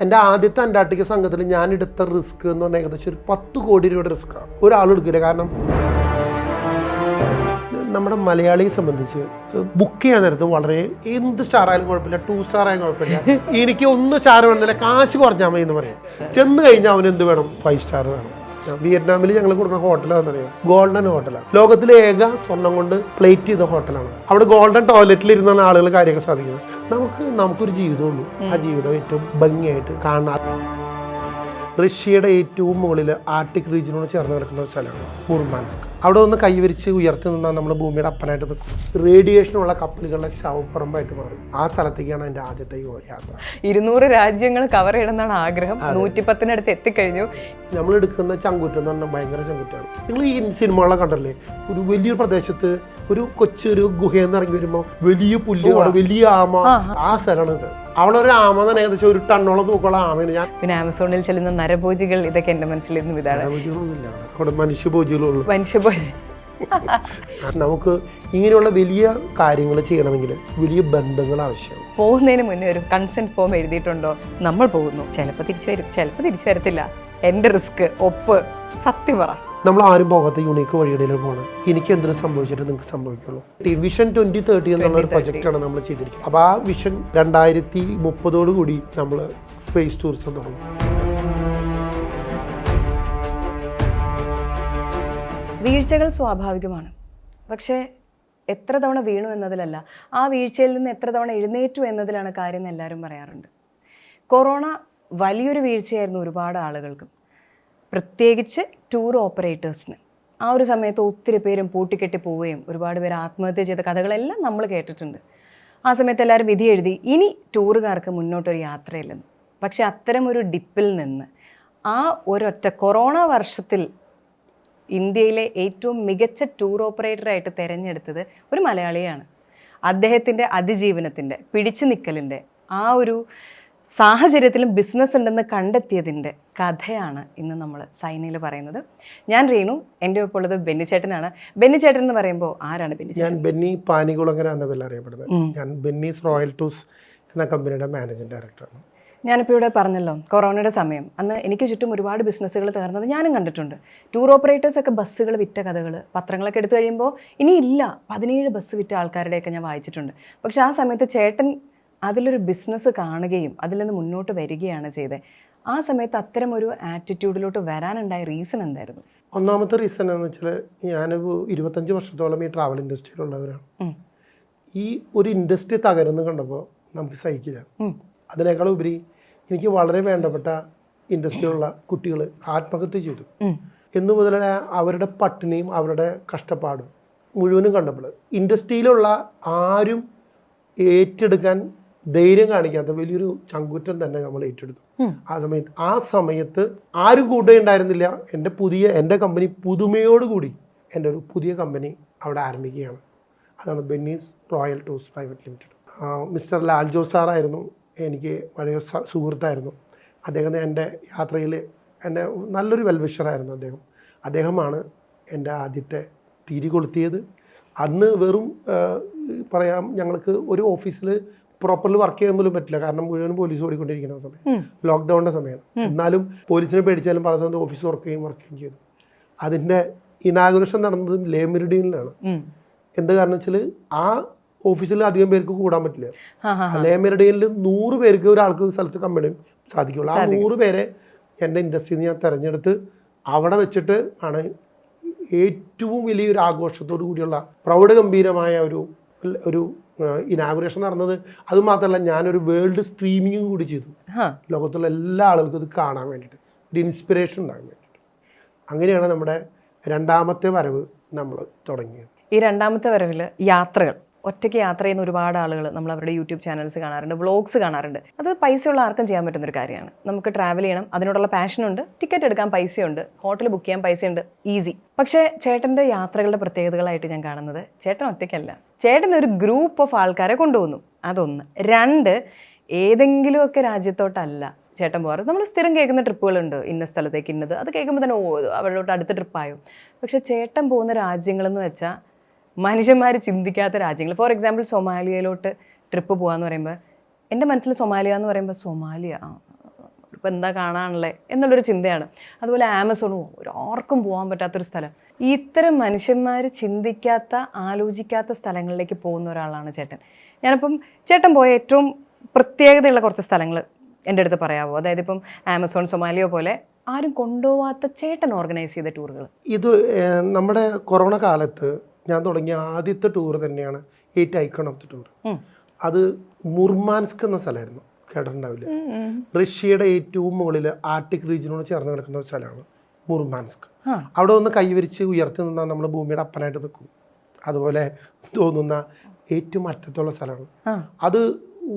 എൻ്റെ ആദ്യത്തെ അന്റാർട്ടിക്ക സംഘത്തിൽ ഞാൻ എടുത്ത റിസ്ക് എന്ന് പറഞ്ഞാൽ ഏകദേശം ഒരു 10 കോടി രൂപയുടെ റിസ്ക്കാണ്. ഒരാളും എടുക്കില്ല. കാരണം നമ്മുടെ മലയാളിയെ സംബന്ധിച്ച് ബുക്ക് ചെയ്യാൻ നേരത്ത് വളരെ എന്ത് സ്റ്റാർ ആയാലും കുഴപ്പമില്ല, 2 സ്റ്റാർ ആയാലും കുഴപ്പമില്ല, എനിക്ക് 1 സ്റ്റാർ വേണമെന്നില്ല, കാശ് കുറഞ്ഞാൽ മതി എന്ന് പറയും. ചെന്ന് കഴിഞ്ഞാൽ അവന് എന്ത് വേണം? 5 സ്റ്റാർ വേണം. വിയറ്റ്നാമിൽ ഞങ്ങൾ കൊടുക്കുന്ന ഹോട്ടലാണെന്ന് അറിയാം, ഗോൾഡൻ ഹോട്ടലാണ്. ലോകത്തിലെ ഏക സ്വർണം കൊണ്ട് പ്ലേറ്റ് ചെയ്ത ഹോട്ടലാണ്. അവിടെ ഗോൾഡൻ ടോയ്ലറ്റിൽ ഇരുന്നാണ് ആളുകൾ കാര്യങ്ങൾ സാധിക്കുന്നത്. നമുക്കൊരു ജീവിതമുള്ളൂ. ആ ജീവിതം ഏറ്റവും ഭംഗിയായിട്ട് കാണാൻ റഷ്യയുടെ ഏറ്റവും മുകളിൽ ആർട്ടിക് റീജിയനോട് ചേർന്ന് കിടക്കുന്ന ഒരു സ്ഥലമാണ് മുർമാൻസ്ക്. അവിടെ ഒന്ന് കൈവരിച്ച് ഉയർത്തി നിന്നാൽ നമ്മൾ ഭൂമിയുടെ അപ്പനായിട്ട് നിൽക്കും. റേഡിയേഷനുള്ള കപ്പലുകളുടെ ശവപ്പുറമ്പായിട്ട് മാറും. ആ സ്ഥലത്തേക്കാണ് എൻ്റെ ആദ്യത്തെ യാത്ര. 200 രാജ്യങ്ങൾ കവർ ചെയ്യണമെന്നാണ് ആഗ്രഹം. 110 എത്തിക്കഴിഞ്ഞു. നമ്മൾ എടുക്കുന്ന ചങ്കുറ്റം എന്ന് പറഞ്ഞാൽ ഭയങ്കര ചങ്കുറ്റാണ്. നിങ്ങൾ ഈ സിനിമകളെ കണ്ടല്ലേ, ഒരു വലിയൊരു പ്രദേശത്ത് ഒരു കൊച്ചൊരു ഗുഹയെന്ന് ഇറങ്ങി വരുമ്പോൾ വലിയ പുല്ല്, വലിയ ആമ, ആ സ്ഥലമാണ് ഇത്. അവളൊരു ആമ തന്നെ ഏകദേശം 1 ടണ്ണോളം തൂക്കമുള്ള ആമയാണ്. ഞാൻ പിന്നെ ആമസോണിൽ ചെല്ലുന്ന നരഭോജികൾ, ഇതൊക്കെ എന്റെ മനസ്സിലിരുന്നു. ഇതാണ് നരഭോജികളൊന്നുമില്ല, അവിടെ മനുഷ്യഭോജികളുള്ളൂ. മനുഷ്യഭോജി. നമുക്ക് ഇങ്ങനെയുള്ള വലിയ കാര്യങ്ങൾ ചെയ്യണമെങ്കിൽ വലിയ ബന്ധങ്ങൾ ആവശ്യമാണ്. പോകുന്നതിന് മുന്നേ ഒരു കൺസെന്റ് ഫോം എഴുതിയിട്ടുണ്ടോ? നമ്മൾ പോകുന്നു, ചിലപ്പോൾ തിരിച്ചു വരും, ചിലപ്പോൾ തിരിച്ചു വരത്തില്ല, എന്റെ റിസ്ക്, ഒപ്പ്, സത്യം പറ. നമ്മൾ ആരും പോകാത്ത യുണീക്ക് വഴിയിടയിലും പോകണം. എനിക്ക് എന്തിനും സംഭവിച്ചിട്ട് നിങ്ങൾക്ക് സംഭവിക്കുള്ളൂ. വിഷൻ 2030 എന്നുള്ള ഒരു പ്രൊജക്റ്റാണ് നമ്മൾ ചെയ്തിരിക്കുന്നത്. അപ്പോൾ ആ വിഷൻ 2030 കൂടി നമ്മൾ സ്പേസ് ടൂറിസം തുടങ്ങും. വീഴ്ചകൾ സ്വാഭാവികമാണ്. പക്ഷേ എത്ര തവണ വീണു എന്നതിലല്ല, ആ വീഴ്ചയിൽ നിന്ന് എത്ര തവണ എഴുന്നേറ്റു എന്നതിലാണ് കാര്യം എന്ന് എല്ലാവരും പറയാറുണ്ട്. കൊറോണ വലിയൊരു വീഴ്ചയായിരുന്നു ഒരുപാട് ആളുകൾക്കും, പ്രത്യേകിച്ച് ടൂർ ഓപ്പറേറ്റേഴ്സിന്. ആ ഒരു സമയത്ത് ഒത്തിരി പേരും പൂട്ടിക്കെട്ടി പോവുകയും ഒരുപാട് പേര് ആത്മഹത്യ ചെയ്ത കഥകളെല്ലാം നമ്മൾ കേട്ടിട്ടുണ്ട്. ആ സമയത്ത് എല്ലാവരും വിധി എഴുതി ഇനി ടൂറുകാർക്ക് മുന്നോട്ടൊരു യാത്രയില്ലെന്ന്. പക്ഷെ അത്തരമൊരു ഡിപ്പിൽ നിന്ന് ആ ഒരൊറ്റ കൊറോണ വർഷത്തിൽ ഇന്ത്യയിലെ ഏറ്റവും മികച്ച ടൂർ ഓപ്പറേറ്ററായിട്ട് തിരഞ്ഞെടുത്തത് ഒരു മലയാളിയാണ്. അദ്ദേഹത്തിൻ്റെ അതിജീവനത്തിൻ്റെ, പിടിച്ചു നിൽക്കലിൻ്റെ, ആ ഒരു സാഹചര്യത്തിലും ബിസിനസ് ഉണ്ടെന്ന് കണ്ടെത്തിയതിൻ്റെ കഥയാണ് ഇന്ന് നമ്മൾ സൈനയിൽ പറയുന്നത്. ഞാൻ റീനു, എൻ്റെ ഒപ്പം ഉള്ളത് ബെന്നിച്ചേട്ടനാണ്. ബെന്നിച്ചേട്ടൻ എന്ന് പറയുമ്പോൾ ആരാണ് ബെന്നിച്ചേട്ടൻ? ഞാൻ ബെന്നി പാനികുളങ്ങര എന്ന പേരിൽ അറിയപ്പെടുന്നത്. ഞാൻ ബെന്നീസ് റോയൽ ടൂർസ് എന്ന കമ്പനിയുടെ മാനേജിംഗ് ഡയറക്ടറാണ്. ഞാനിപ്പോൾ ഇവിടെ പറഞ്ഞല്ലോ, കൊറോണയുടെ സമയം, അന്ന് എനിക്ക് ചുറ്റും ഒരുപാട് ബിസിനസ്സുകൾ തകർന്നത് ഞാനും കണ്ടിട്ടുണ്ട്. ടൂർ ഓപ്പറേറ്റേഴ്സൊക്കെ ബസ്സുകൾ വിറ്റ കഥകൾ പത്രങ്ങളൊക്കെ എടുത്തു കഴിയുമ്പോൾ ഇനിയില്ല 17 ബസ് വിറ്റ ആൾക്കാരുടെയൊക്കെ ഞാൻ വായിച്ചിട്ടുണ്ട്. പക്ഷെ ആ സമയത്ത് ചേട്ടൻ അതിലൊരു ബിസിനസ് കാണുകയും അതിൽ നിന്ന് മുന്നോട്ട് വരികയാണ് ചെയ്തത്. ആ സമയത്ത് അത്തരം ഒരു ആറ്റിറ്റ്യൂഡിലോട്ട് വരാനുണ്ടായ റീസൺ എന്തായിരുന്നു? ഒന്നാമത്തെ റീസൺ എന്ന് വെച്ചാൽ, ഞാനൊരു 25 വർഷത്തോളം ഈ ട്രാവൽ ഇൻഡസ്ട്രിയിലുള്ളവരാണ്. ഈ ഒരു ഇൻഡസ്ട്രി തകരുന്നു കണ്ടപ്പോൾ നമുക്ക് സഹിക്കില്ല. അതിനേക്കാൾ ഉപരി എനിക്ക് വളരെ വേണ്ടപ്പെട്ട ഇൻഡസ്ട്രിയിലുള്ള കുട്ടികൾ ആത്മഹത്യ ചെയ്തു എന്നു മുതലേ അവരുടെ പട്ടിണിയും അവരുടെ കഷ്ടപ്പാടും മുഴുവനും കണ്ടപ്പോൾ ഇൻഡസ്ട്രിയിലുള്ള ആരും ഏറ്റെടുക്കാൻ ധൈര്യം കാണിക്കാത്ത വലിയൊരു ചങ്കുറ്റം തന്നെ നമ്മൾ ഏറ്റെടുത്തു. ആ സമയത്ത് ആരും കൂടെ ഉണ്ടായിരുന്നില്ല. എൻ്റെ കമ്പനി പുതുമയോടുകൂടി എൻ്റെ ഒരു പുതിയ കമ്പനി അവിടെ ആരംഭിക്കുകയാണ്. അതാണ് Benny's Royal Tours Private Limited. Mister Laljo സാറായിരുന്നു എനിക്ക് വളരെ സുഹൃത്തായിരുന്നു. അദ്ദേഹം എൻ്റെ യാത്രയിൽ എൻ്റെ നല്ലൊരു വെൽവിഷറായിരുന്നു. അദ്ദേഹമാണ് എൻ്റെ ആദ്യത്തെ തിരി കൊളുത്തിയത്. അന്ന് വെറും പറയാം, ഞങ്ങൾക്ക് ഒരു ഓഫീസിൽ പ്രോപ്പർലി വർക്ക് ചെയ്യാൻ പോലും പറ്റില്ല. കാരണം മുഴുവനും പോലീസ് ഓടിക്കൊണ്ടിരിക്കുന്ന സമയം, ലോക്ക്ഡൗണിൻ്റെ സമയമാണ്. എന്നാലും പോലീസിനെ പേടിച്ചാലും പല സമയത്ത് ഓഫീസ് വർക്ക് ചെയ്യുകയും ചെയ്തു. അതിൻ്റെ ഇനാഗുറേഷൻ നടന്നത് ലേ മെറിഡിയനിലാണ്. എന്ത് കാരണം വെച്ചാൽ ആ ഓഫീസിൽ അധികം പേർക്ക് കൂടാൻ പറ്റില്ല. ലേ മെറിഡിയനിൽ 100 പേർക്ക് ഒരാൾക്ക് സ്ഥലത്ത് കമ്പനി സാധിക്കുള്ളൂ. ആ 100 പേരെ എൻ്റെ ഇൻഡസ്ട്രിയിൽ ഞാൻ തിരഞ്ഞെടുത്ത് അവിടെ വെച്ചിട്ട് ആണ് ഏറ്റവും വലിയൊരു ആഘോഷത്തോടു കൂടിയുള്ള പ്രൗഢഗംഭീരമായ ഒരു ഇനാഗുറേഷൻ നടന്നത്. അതുമാത്രമല്ല, ഞാനൊരു വേൾഡ് സ്ട്രീമിംഗ് കൂടി ചെയ്തു, ലോകത്തുള്ള എല്ലാ ആളുകൾക്കും ഇത് കാണാൻ വേണ്ടിയിട്ട്, ഒരു ഇൻസ്പിറേഷൻ ഉണ്ടാകാൻ വേണ്ടിയിട്ട്. അങ്ങനെയാണ് നമ്മുടെ രണ്ടാമത്തെ വരവ് നമ്മൾ തുടങ്ങിയത്. ഈ രണ്ടാമത്തെ വരവിൽ യാത്രകൾ, ഒറ്റയ്ക്ക് യാത്ര ചെയ്യുന്ന ഒരുപാട് ആളുകൾ നമ്മൾ അവരുടെ യൂട്യൂബ് ചാനൽസ് കാണാറുണ്ട്, വ്ളോഗ്സ് കാണാറുണ്ട്. അത് പൈസയുള്ള ആർക്കും ചെയ്യാൻ പറ്റുന്നൊരു കാര്യമാണ്. നമുക്ക് ട്രാവൽ ചെയ്യണം, അതിനോടുള്ള പാഷനുണ്ട്, ടിക്കറ്റ് എടുക്കാൻ പൈസയുണ്ട്, ഹോട്ടൽ ബുക്ക് ചെയ്യാൻ പൈസയുണ്ട്, ഈസി. പക്ഷേ ചേട്ടൻ്റെ യാത്രകളുടെ പ്രത്യേകതകളായിട്ട് ഞാൻ കാണുന്നത്, ചേട്ടൻ ഒറ്റയ്ക്കല്ല, ചേട്ടൻ ഒരു ഗ്രൂപ്പ് ഓഫ് ആൾക്കാരെ കൊണ്ടുപോകുന്നു. അതൊന്ന്. 2, ഏതെങ്കിലുമൊക്കെ രാജ്യത്തോട്ടല്ല ചേട്ടൻ പോകാറ്. നമ്മൾ സ്ഥിരം കേൾക്കുന്ന ട്രിപ്പുകളുണ്ട്, ഇന്ന സ്ഥലത്തേക്ക് ഇന്നത്, അത് കേൾക്കുമ്പോൾ തന്നെ അവളോട്ട് അടുത്ത ട്രിപ്പായോ. പക്ഷേ ചേട്ടൻ പോകുന്ന രാജ്യങ്ങളെന്ന് വെച്ചാൽ മനുഷ്യന്മാർ ചിന്തിക്കാത്ത രാജ്യങ്ങൾ. ഫോർ എക്സാമ്പിൾ, സൊമാലിയയിലോട്ട് ട്രിപ്പ് പോകാമെന്ന് പറയുമ്പോൾ എൻ്റെ മനസ്സിൽ സൊമാലിയ എന്ന് പറയുമ്പോൾ സൊമാലിയ ഇപ്പം എന്താ കാണാനുള്ളത് എന്നുള്ളൊരു ചിന്തയാണ്. അതുപോലെ ആമസോണും ആർക്കും പോകാൻ പറ്റാത്തൊരു സ്ഥലം. ഇത്തരം മനുഷ്യന്മാർ ചിന്തിക്കാത്ത ആലോചിക്കാത്ത സ്ഥലങ്ങളിലേക്ക് പോകുന്ന ഒരാളാണ് ചേട്ടൻ. ഞാനിപ്പം ചേട്ടൻ പോയ ഏറ്റവും പ്രത്യേകതയുള്ള കുറച്ച് സ്ഥലങ്ങൾ എൻ്റെ അടുത്ത് പറയാമോ? അതായത് ഇപ്പം ആമസോൺ, സൊമാലിയോ പോലെ ആരും കൊണ്ടുപോകാത്ത ചേട്ടൻ ഓർഗനൈസ് ചെയ്ത ടൂറുകൾ. ഇത് നമ്മുടെ കൊറോണ കാലത്ത് ഞാൻ തുടങ്ങിയ ആദ്യത്തെ ടൂർ തന്നെയാണ് 8 ഐക്കൺ ഓഫ് ദി ടൂർ. അത് മുർമാൻസ്ക് എന്ന സ്ഥലമായിരുന്നു, കേട്ടിട്ടുണ്ടാവില്ല. റഷ്യയുടെ ഏറ്റവും മുകളിൽ ആർട്ടിക് റീജിയനോട് ചേർന്ന് കിടക്കുന്ന ഒരു സ്ഥലമാണ് മുർമാൻസ്ക്. അവിടെ ഒന്ന് കൈവരിച്ച് ഉയർത്തി നിന്നാൽ നമ്മൾ ഭൂമിയുടെ അപ്പനായിട്ട് നിൽക്കും. അതുപോലെ തോന്നുന്ന ഏറ്റവും അറ്റത്തുള്ള സ്ഥലമാണ് അത്.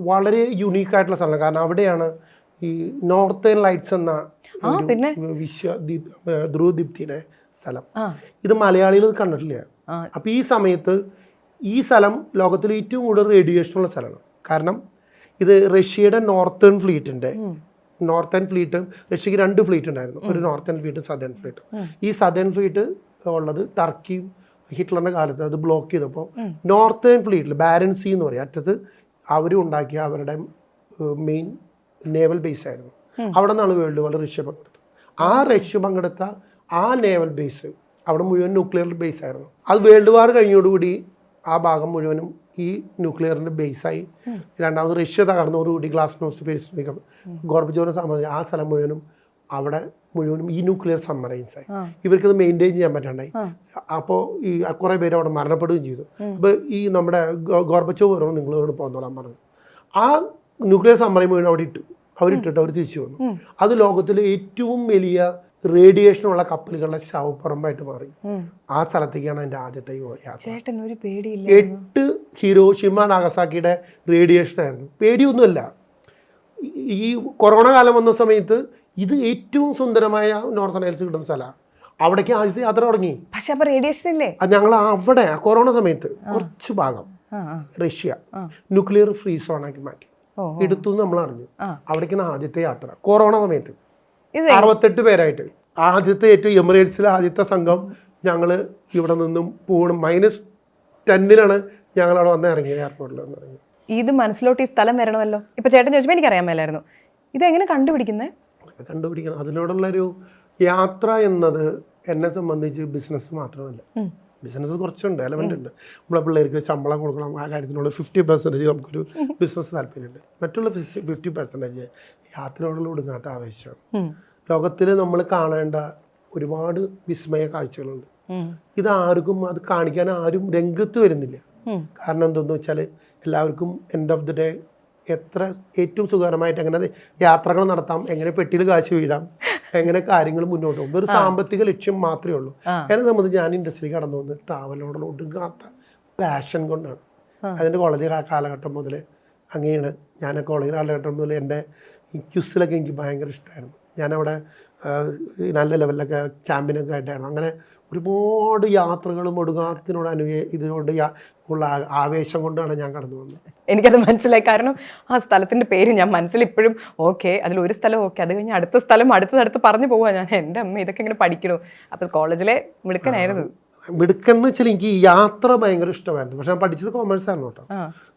വളരെ യുണീക്കായിട്ടുള്ള സ്ഥലമാണ്. കാരണം അവിടെയാണ് ഈ നോർത്തേൺ ലൈറ്റ്സ് എന്ന ധ്രുവദീപ്തിയുടെ സ്ഥലം. ഇത് മലയാളികൾ കണ്ടിട്ടില്ല. അപ്പൊ ഈ സമയത്ത് ഈ സ്ഥലം ലോകത്തിലെ ഏറ്റവും കൂടുതൽ റേഡിയേഷൻ ഉള്ള സ്ഥലമാണ്. കാരണം ഇത് റഷ്യയുടെ നോർത്തേൺ ഫ്ലീറ്റ്, റഷ്യക്ക് 2 ഫ്ലീറ്റ് ഉണ്ടായിരുന്നു. ഒരു നോർത്തേൺ ഫ്ലീറ്റ്, സദേൺ ഫ്ലീറ്റ്. ഈ സദേൺ ഫ്ലീറ്റ് ഉള്ളത് ടർക്കിയും ഹിറ്റ്ലറിന്റെ കാലത്ത് അത് ബ്ലോക്ക് ചെയ്തപ്പോൾ നോർത്തേൺ ഫ്ലീറ്റിൽ ബാരൻ സീ എന്ന് പറയും അറ്റത്ത് അവരും ഉണ്ടാക്കിയ അവരുടെ മെയിൻ നേവൽ ബേസ് ആയിരുന്നു. അവിടെ നിന്നാണ് വേൾഡ് വാർ റഷ്യ പങ്കെടുത്തത്. ആ റഷ്യ പങ്കെടുത്ത ആ നേവൽ ബേസ് അവിടെ മുഴുവൻ ന്യൂക്ലിയർ ബേസ് ആയിരുന്നു. അത് വേൾഡ് വാർ കഴിഞ്ഞോടുകൂടി ആ ഭാഗം മുഴുവനും ഈ ന്യൂക്ലിയറിന്റെ ബേസായി. രണ്ടാമത് റഷ്യ തകർന്നതോടുകൂടി ഗ്ലാസ്നോസ്റ്റ്, പെരിസ്ട്രോയിക്ക, ഗോർബച്ചോവിനെ സംബന്ധിച്ച് ആ സ്ഥലം മുഴുവനും അവിടെ മുഴുവനും ഈ ന്യൂക്ലിയർ സബ്മറൈൻസ് ആയി. ഇവർക്കത് മെയിൻറ്റെയിൻ ചെയ്യാൻ പറ്റാണ്ടായി. അപ്പോൾ ഈ കുറേ പേര് അവിടെ മരണപ്പെടുകയും ചെയ്തു. അപ്പോൾ ഈ നമ്മുടെ ഗോർബച്ചോവ് പറഞ്ഞു നിങ്ങൾ ഇവിടെ പോകുന്നോളാൻ പറഞ്ഞു. ആ ന്യൂക്ലിയർ സബ്മറൈൻ മുഴുവൻ അവിടെ ഇട്ടു. അവരിട്ടിട്ട് അവർ തിരിച്ചു വന്നു. അത് ലോകത്തിലെ ഏറ്റവും വലിയ റേഡിയേഷനുള്ള കപ്പലുകളുടെ ശവപ്പുറമ്പായിട്ട് മാറി. ആ സ്ഥലത്തേക്കാണ് എൻ്റെ ആദ്യത്തെ യാത്ര. 8 ഹിരോഷിമ നാഗസാക്കിയുടെ റേഡിയേഷൻ ആയിരുന്നു. പേടിയൊന്നുമല്ല. ഈ കൊറോണ കാലം വന്ന സമയത്ത് ഇത് ഏറ്റവും സുന്ദരമായ നോർത്തേൺ ലൈറ്റ്സ് കിട്ടുന്ന സ്ഥലമാണ്. അവിടേക്ക് ആദ്യത്തെ യാത്ര തുടങ്ങി. പക്ഷെ അപ്പൊ റേഡിയേഷൻ ഇല്ലേ? ഞങ്ങൾ അവിടെ കൊറോണ സമയത്ത് കുറച്ച് ഭാഗം റഷ്യ ന്യൂക്ലിയർ ഫ്രീ സോണാക്കി മാറ്റി എടുത്തു നമ്മൾ അറിഞ്ഞു. അവിടേക്കാണ് ആദ്യത്തെ യാത്ര കൊറോണ സമയത്ത്. 68 പേരായിട്ട് ആദ്യത്തെ ഏറ്റവും എമിറേറ്റ്സിലെ ആദ്യത്തെ സംഘം ഞങ്ങൾ ഇവിടെ നിന്നും പോകണം. -10 ഞങ്ങൾ അവിടെ വന്ന് ഇറങ്ങിയത്, എയർപോർട്ടിൽ വന്ന് ഇറങ്ങി. ഇത് മനസ്സിലോട്ട് ഈ സ്ഥലം വരണമല്ലോ. ഇപ്പൊ ചേട്ടൻ ചോദിച്ചപ്പോൾ എനിക്ക് അറിയാൻ മേലായിരുന്നു. ഇതെങ്ങനെ കണ്ടുപിടിക്കുന്നത്? കണ്ടുപിടിക്കണം. അതിനോടുള്ളൊരു യാത്ര എന്നത് എന്നെ സംബന്ധിച്ച് ബിസിനസ് മാത്രമല്ല. ബിസിനസ് കുറച്ചുണ്ട്, എലമെൻ്റ് ഉണ്ട്. നമ്മളെ പിള്ളേർക്ക് ശമ്പളം കൊടുക്കണം, ആ കാര്യത്തിനുള്ള 50% നമുക്കൊരു ബിസിനസ് താല്പര്യമുണ്ട്. മറ്റുള്ള 50% യാത്രയോടുള്ള ഒടുങ്ങാത്ത ആവേശമാണ്. ലോകത്തിൽ നമ്മൾ കാണേണ്ട ഒരുപാട് വിസ്മയ കാഴ്ചകളുണ്ട്. ഇതാർക്കും അത് കാണിക്കാൻ ആരും രംഗത്ത് വരുന്നില്ല. കാരണം എന്തെന്ന് വെച്ചാൽ എല്ലാവർക്കും എൻഡ് ഓഫ് ദി ഡേ ഏറ്റവും സുഖകരമായിട്ട് എങ്ങനെ യാത്രകൾ നടത്താം, എങ്ങനെ പെട്ടിയിൽ കാശ് വീഴാം, എങ്ങനെ കാര്യങ്ങൾ മുന്നോട്ട് പോകും, ഒരു സാമ്പത്തിക ലക്ഷ്യം മാത്രമേ ഉള്ളൂ. എന്നെ സംബന്ധിച്ച് ഞാൻ ഇൻഡസ്ട്രിയിൽ കടന്നു വന്ന് ട്രാവലിനോടുള്ള ഒടുങ്ങാത്ത പാഷൻ കൊണ്ടാണ്. അതിൻ്റെ കോളേജ് കാലഘട്ടം മുതൽ അങ്ങനെയാണ്. ഞാൻ കോളേജ് കാലഘട്ടം മുതൽ എൻ്റെ ഈ ക്യുസിലൊക്കെ എനിക്ക് ഭയങ്കര ഇഷ്ടമായിരുന്നു. ഞാനവിടെ നല്ല ലെവലിലൊക്കെ ചാമ്പ്യനൊക്കെ ആയിട്ടായിരുന്നു. അങ്ങനെ ഒരുപാട് യാത്രകളും ഒടുങ്ങാത്തിനോട് ഇതിനോട് ഉള്ള ആവേശം കൊണ്ടാണ് ഞാൻ കടന്നു വന്നത്. എനിക്കത് മനസ്സിലായി. കാരണം ആ സ്ഥലത്തിൻ്റെ പേര് ഞാൻ മനസ്സിൽ ഇപ്പോഴും ഓക്കെ, അതിലൊരു സ്ഥലം ഓക്കെ, അത് കഴിഞ്ഞ് അടുത്ത സ്ഥലം അടുത്തടുത്ത് പറഞ്ഞു പോവാ ഞാൻ. എൻ്റെ അമ്മ ഇതൊക്കെ ഇങ്ങനെ പഠിക്കണു. അപ്പോൾ കോളേജിലെ മിടുക്കനായിരുന്നു. മിടുക്കെന്ന് വെച്ചാൽ എനിക്ക് യാത്ര ഭയങ്കര ഇഷ്ടമായിരുന്നു. പക്ഷെ ഞാൻ പഠിച്ചത് കോമേഴ്സ് ആയിരുന്നു കേട്ടോ.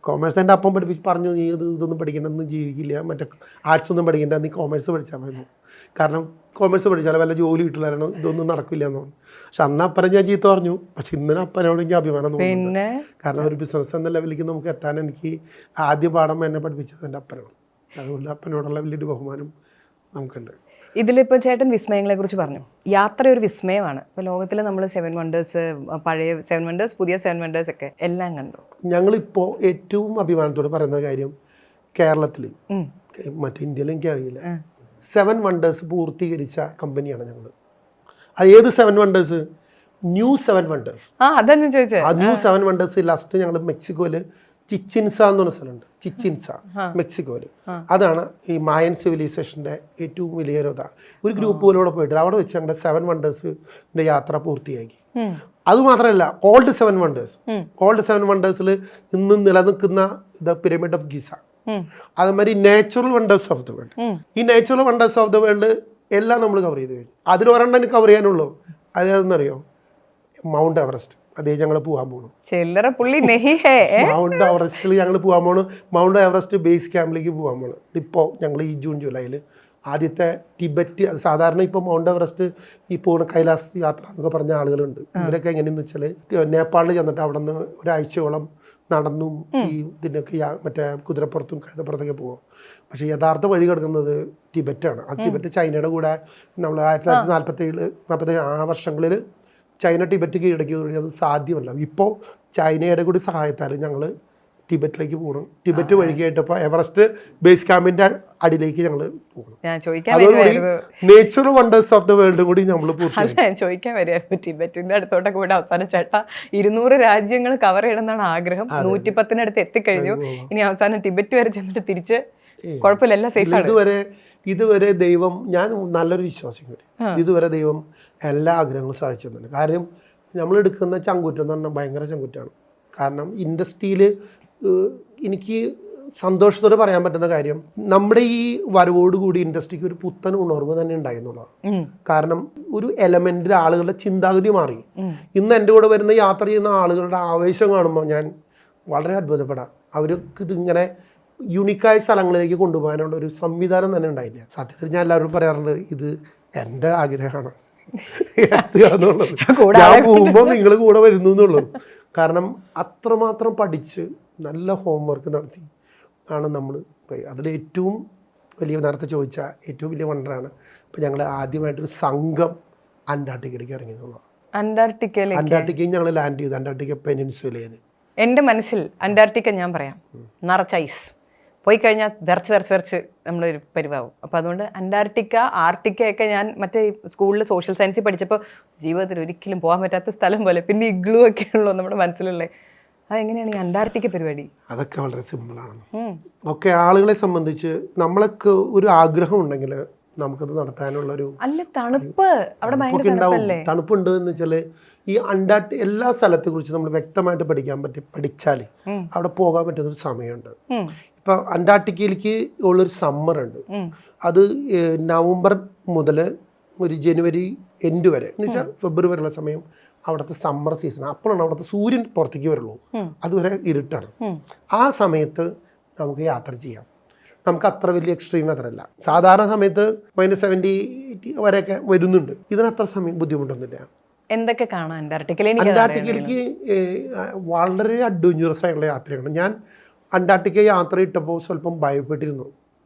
കോമേഴ്സ് എൻ്റെ അപ്പം പറഞ്ഞു, നീ ഇതൊന്നും പഠിക്കേണ്ടതൊന്നും ജീവിക്കില്ല, മറ്റേ ആർട്സ് ഒന്നും പഠിക്കേണ്ട, നീ കോമേഴ്സ് പഠിച്ചാൽ മതി. കാരണം കോമേഴ്സ് പഠിച്ചാൽ വല്ല ജോലി കിട്ടില്ലായിരുന്നു, ഇതൊന്നും നടക്കില്ല എന്ന് പറഞ്ഞു. പക്ഷെ അന്ന് അപ്പനെ ഞാൻ ചീത്ത പറഞ്ഞു. പക്ഷെ ഇന്നലെ അപ്പനോട് എനിക്ക് അഭിമാനം തോന്നുന്നു. കാരണം ഒരു ബിസിനസ് എന്ന ലെവലിലേക്ക് നമുക്ക് എത്താൻ എനിക്ക് ആദ്യ പാഠം എന്നെ പഠിപ്പിച്ചത് എൻ്റെ അപ്പനാണ്. അതുകൊണ്ട് അപ്പനോടുള്ള വലിയൊരു ബഹുമാനം നമുക്കുണ്ട്. ഇതിലിപ്പോൾ ചേട്ടൻ വിസ്മയങ്ങളെ കുറിച്ച് പറഞ്ഞു. യാത്ര ഒരു വിസ്മയമാണ്. ഇപ്പോൾ ലോകത്തിൽ നമ്മൾ 7 വണ്ടേഴ്സ്, പഴയ 7 വണ്ടേഴ്സ്, പുതിയ 7 വണ്ടേഴ്സ് ഒക്കെ എല്ലാം കണ്ടു. ഞങ്ങളിപ്പോൾ ഏറ്റവും അഭിമാനത്തോടെ പറയുന്ന കാര്യം, കേരളത്തിൽ മറ്റേ ഇന്ത്യയിൽ എനിക്കറിയില്ല, 7 വണ്ടേഴ്സ് പൂർത്തീകരിച്ച കമ്പനിയാണ് ഞങ്ങൾ. അത് ഏത് 7 വണ്ടേഴ്സ്? New 7 wonders. അതാണ് ചോദിച്ചത്. ആ ന്യൂ 7 വണ്ടേഴ്സ് ലാസ്റ്റ് ഞങ്ങൾ മെക്സിക്കോയിൽ ചിച്ചിൻസ എന്ന് പറഞ്ഞ സ്ഥലമുണ്ട്, ചിച്ചിൻസ, മെക്സിക്കോയിൽ. അതാണ് ഈ മായൻ സിവിലൈസേഷൻ്റെ ഏറ്റവും വലിയ ഒരു ഗ്രൂപ്പ് പോലും പോയിട്ട് അവിടെ വെച്ച് ഞങ്ങളുടെ 7 വണ്ടേഴ്സിൻ്റെ യാത്ര പൂർത്തിയാക്കി. അതുമാത്രമല്ല, ഓൾഡ് 7 വണ്ടേഴ്സിൽ ഇന്ന് നിലനിൽക്കുന്ന ദ പിരമിഡ് ഓഫ് ഗിസ, അതുമാതിരി natural wonders of the world. ഈ natural wonders of the world എല്ലാം നമ്മൾ കവർ ചെയ്ത് കഴിഞ്ഞു. അതിലൊരെണ്ണം കവർ ചെയ്യാനുള്ളൂ. അതേതെന്നറിയോ? Mount Everest. അതേ ഞങ്ങൾ പോകാൻ പോകണം. മൗണ്ട് എവറസ്റ്റിൽ ഞങ്ങൾ പോകാൻ പോകണം. മൗണ്ട് എവറസ്റ്റ് ബേസ് ക്യാമ്പിലേക്ക് പോകാൻ പോകണം. ഇപ്പോൾ ഞങ്ങൾ ഈ ജൂൺ ജൂലൈയിൽ ആദ്യത്തെ ടിബറ്റ്, സാധാരണ ഇപ്പോൾ മൗണ്ട് എവറസ്റ്റ് ഈ പൂർണ്ണ കൈലാസ് യാത്ര എന്നൊക്കെ പറഞ്ഞ ആളുകളുണ്ട്. ഇവരൊക്കെ എങ്ങനെയെന്ന് വെച്ചാൽ നേപ്പാളിൽ ചെന്നിട്ട് അവിടെ നിന്ന് ഒരാഴ്ചയോളം നടന്നും ഈ ഇതിനൊക്കെ മറ്റേ കുതിരപ്പുറത്തും കഴുതപ്പുറത്തൊക്കെ പോകും. പക്ഷേ യഥാർത്ഥ വഴി കിടക്കുന്നത് ടിബറ്റാണ്. ആ ടിബറ്റ് ചൈനയുടെ കൂടെ നമ്മൾ 1947 ആ വർഷങ്ങളിൽ ചൈന ടിബറ്റ് കീഴടക്കിയതോടെ അത് സാധ്യമല്ല. ഇപ്പോൾ ചൈനയുടെ കൂടി സഹായത്താൽ ഞങ്ങൾ ടിബറ്റിലേക്ക് പോകണം. ടിബറ്റ് വഴിക്കായിട്ട് ഇപ്പോൾ എവറസ്റ്റ് ബേസ് ക്യാമ്പിന്റെ അടിയിലേക്ക് ഞങ്ങൾ പോകണം. അതോടുകൂടി nature wonders of the world കൂടി നമ്മൾ ഞാൻ ചോദിക്കാൻ വരികയായിരുന്നു. ടിബറ്റിന്റെ അടുത്തോട്ടൊക്കെ കൂടെ അവസാനം ചേട്ടാ 200 രാജ്യങ്ങൾ കവർ ചെയ്യണമെന്നാണ് ആഗ്രഹം. 110 എത്തിക്കഴിഞ്ഞു. ഇനി അവസാനം ടിബറ്റ് വരെ ചെന്നിട്ട് തിരിച്ച് കുഴപ്പമില്ല, എല്ലാം സേഫാണ്. ഇതുവരെ ദൈവം, ഞാൻ നല്ലൊരു വിശ്വാസം കൂടി, ഇതുവരെ ദൈവം എല്ലാ ആഗ്രഹങ്ങളും സാധിച്ചു തന്നെ. കാരണം നമ്മളെടുക്കുന്ന ചങ്കുറ്റം എന്ന് പറഞ്ഞാൽ ഭയങ്കര ചങ്കുറ്റാണ്. കാരണം ഇൻഡസ്ട്രിയിൽ എനിക്ക് സന്തോഷത്തോടെ പറയാൻ പറ്റുന്ന കാര്യം, നമ്മുടെ ഈ വരവോടുകൂടി ഇൻഡസ്ട്രിക്ക് ഒരു പുത്തൻ ഉണർവ് തന്നെ ഉണ്ടായിരുന്നുള്ളതാണ്. കാരണം ഒരു എലമെന്റിൽ ആളുകളുടെ ചിന്താഗതി മാറി. ഇന്ന് എൻ്റെ കൂടെ വരുന്ന യാത്ര ചെയ്യുന്ന ആളുകളുടെ ആവേശം കാണുമ്പോൾ ഞാൻ വളരെ അത്ഭുതപ്പെടാം. അവർക്ക് ഇതിങ്ങനെ യുണീക്കായ സ്ഥലങ്ങളിലേക്ക് കൊണ്ടുപോകാനുള്ള ഒരു സംവിധാനം തന്നെ ഉണ്ടായില്ല. സത്യത്തിൽ ഞാൻ എല്ലാവരും പറയാറുണ്ട്, ഇത് എൻ്റെ ആഗ്രഹമാണ് എത്തുക എന്നുള്ളത്. ഞാൻ പോകുമ്പോൾ നിങ്ങൾ കൂടെ വരുന്നു എന്നുള്ളൂ. കാരണം അത്രമാത്രം പഠിച്ച് നല്ല ഹോംവർക്ക് നടത്തി ആണ് നമ്മൾ പോയി. അതിൽ ഏറ്റവും വലിയ, നേരത്തെ ചോദിച്ച ഏറ്റവും വലിയ വണ്ടറാണ് ഇപ്പം ഞങ്ങൾ ആദ്യമായിട്ടൊരു സംഘം അന്റാർട്ടിക്കയിലേക്ക് ഇറങ്ങി എന്നുള്ളത്. അന്റാർട്ടിക്കയിൽ ഞങ്ങൾ ലാൻഡ് ചെയ്തു. അന്റാർട്ടിക്ക പെനിൻസുലയിൽ എൻ്റെ മനസ്സിൽ അന്റാർട്ടിക്ക ഞാൻ പറയാം നിറച്ച ഐസ്, പോയി കഴിഞ്ഞാൽ വിറച്ച് നമ്മളൊരു പരിവാവും. അപ്പോൾ അതുകൊണ്ട് അന്റാർട്ടിക്ക, ആർട്ടിക്കയൊക്കെ ഞാൻ മറ്റേ സ്കൂളിൽ സോഷ്യൽ സയൻസിൽ പഠിച്ചപ്പോൾ ജീവിതത്തിൽ ഒരിക്കലും പോകാൻ പറ്റാത്ത സ്ഥലം പോലെ. പിന്നെ ഇഗ്ലൂ ഒക്കെ ഉള്ളൂ നമ്മുടെ മനസ്സിലുള്ളത്. അതെങ്ങനെയാണ് ഈ അന്റാർട്ടിക്ക പരിപാടി? അതൊക്കെ വളരെ സിമ്പിളാണ്. ഒക്കെ ആളുകളെ സംബന്ധിച്ച് നമ്മളൊക്കെ ഒരു ആഗ്രഹം ഉണ്ടെങ്കിൽ നമുക്കത് നടത്താനുള്ളൊരു തണുപ്പ് അവിടെ തണുപ്പുണ്ട് എന്ന് വെച്ചാൽ ഈ എല്ലാ സ്ഥലത്തെ കുറിച്ച് നമ്മൾ വ്യക്തമായിട്ട് പഠിച്ചാൽ അവിടെ പോകാൻ പറ്റുന്നൊരു സമയമുണ്ട്. ഇപ്പൊ അന്റാർട്ടിക്കയിലേക്ക് ഉള്ളൊരു സമ്മർ ഉണ്ട്. അത് നവംബർ മുതൽ ഒരു ജനുവരി എൻഡ് വരെ, എന്ന് വെച്ചാൽ ഫെബ്രുവരി വരെയുള്ള സമയം അവിടുത്തെ സമ്മർ സീസൺ. അപ്പോഴാണ് അവിടുത്തെ സൂര്യൻ പുറത്തേക്ക് വരുള്ളൂ. അതുവരെ ഇരുട്ടാണ്. ആ സമയത്ത് നമുക്ക് യാത്ര ചെയ്യാം. നമുക്ക് അത്ര വലിയ എക്സ്ട്രീം വെതറല്ല. സാധാരണ സമയത്ത് -70 വരെയൊക്കെ വരുന്നുണ്ട്. ഇതിനത്ര സമയം ബുദ്ധിമുട്ടൊന്നുമില്ല. എന്തൊക്കെ കാണാം അന്റാർട്ടിക്കയിലേക്ക്? വളരെ അഡ്വഞ്ചറസ് ആയിട്ടുള്ള യാത്രയാണ്. ഞാൻ അന്റാർട്ടിക്ക യാത്ര ഇട്ടപ്പോൾ സ്വല്പം ഭയപ്പെട്ടിരുന്നു.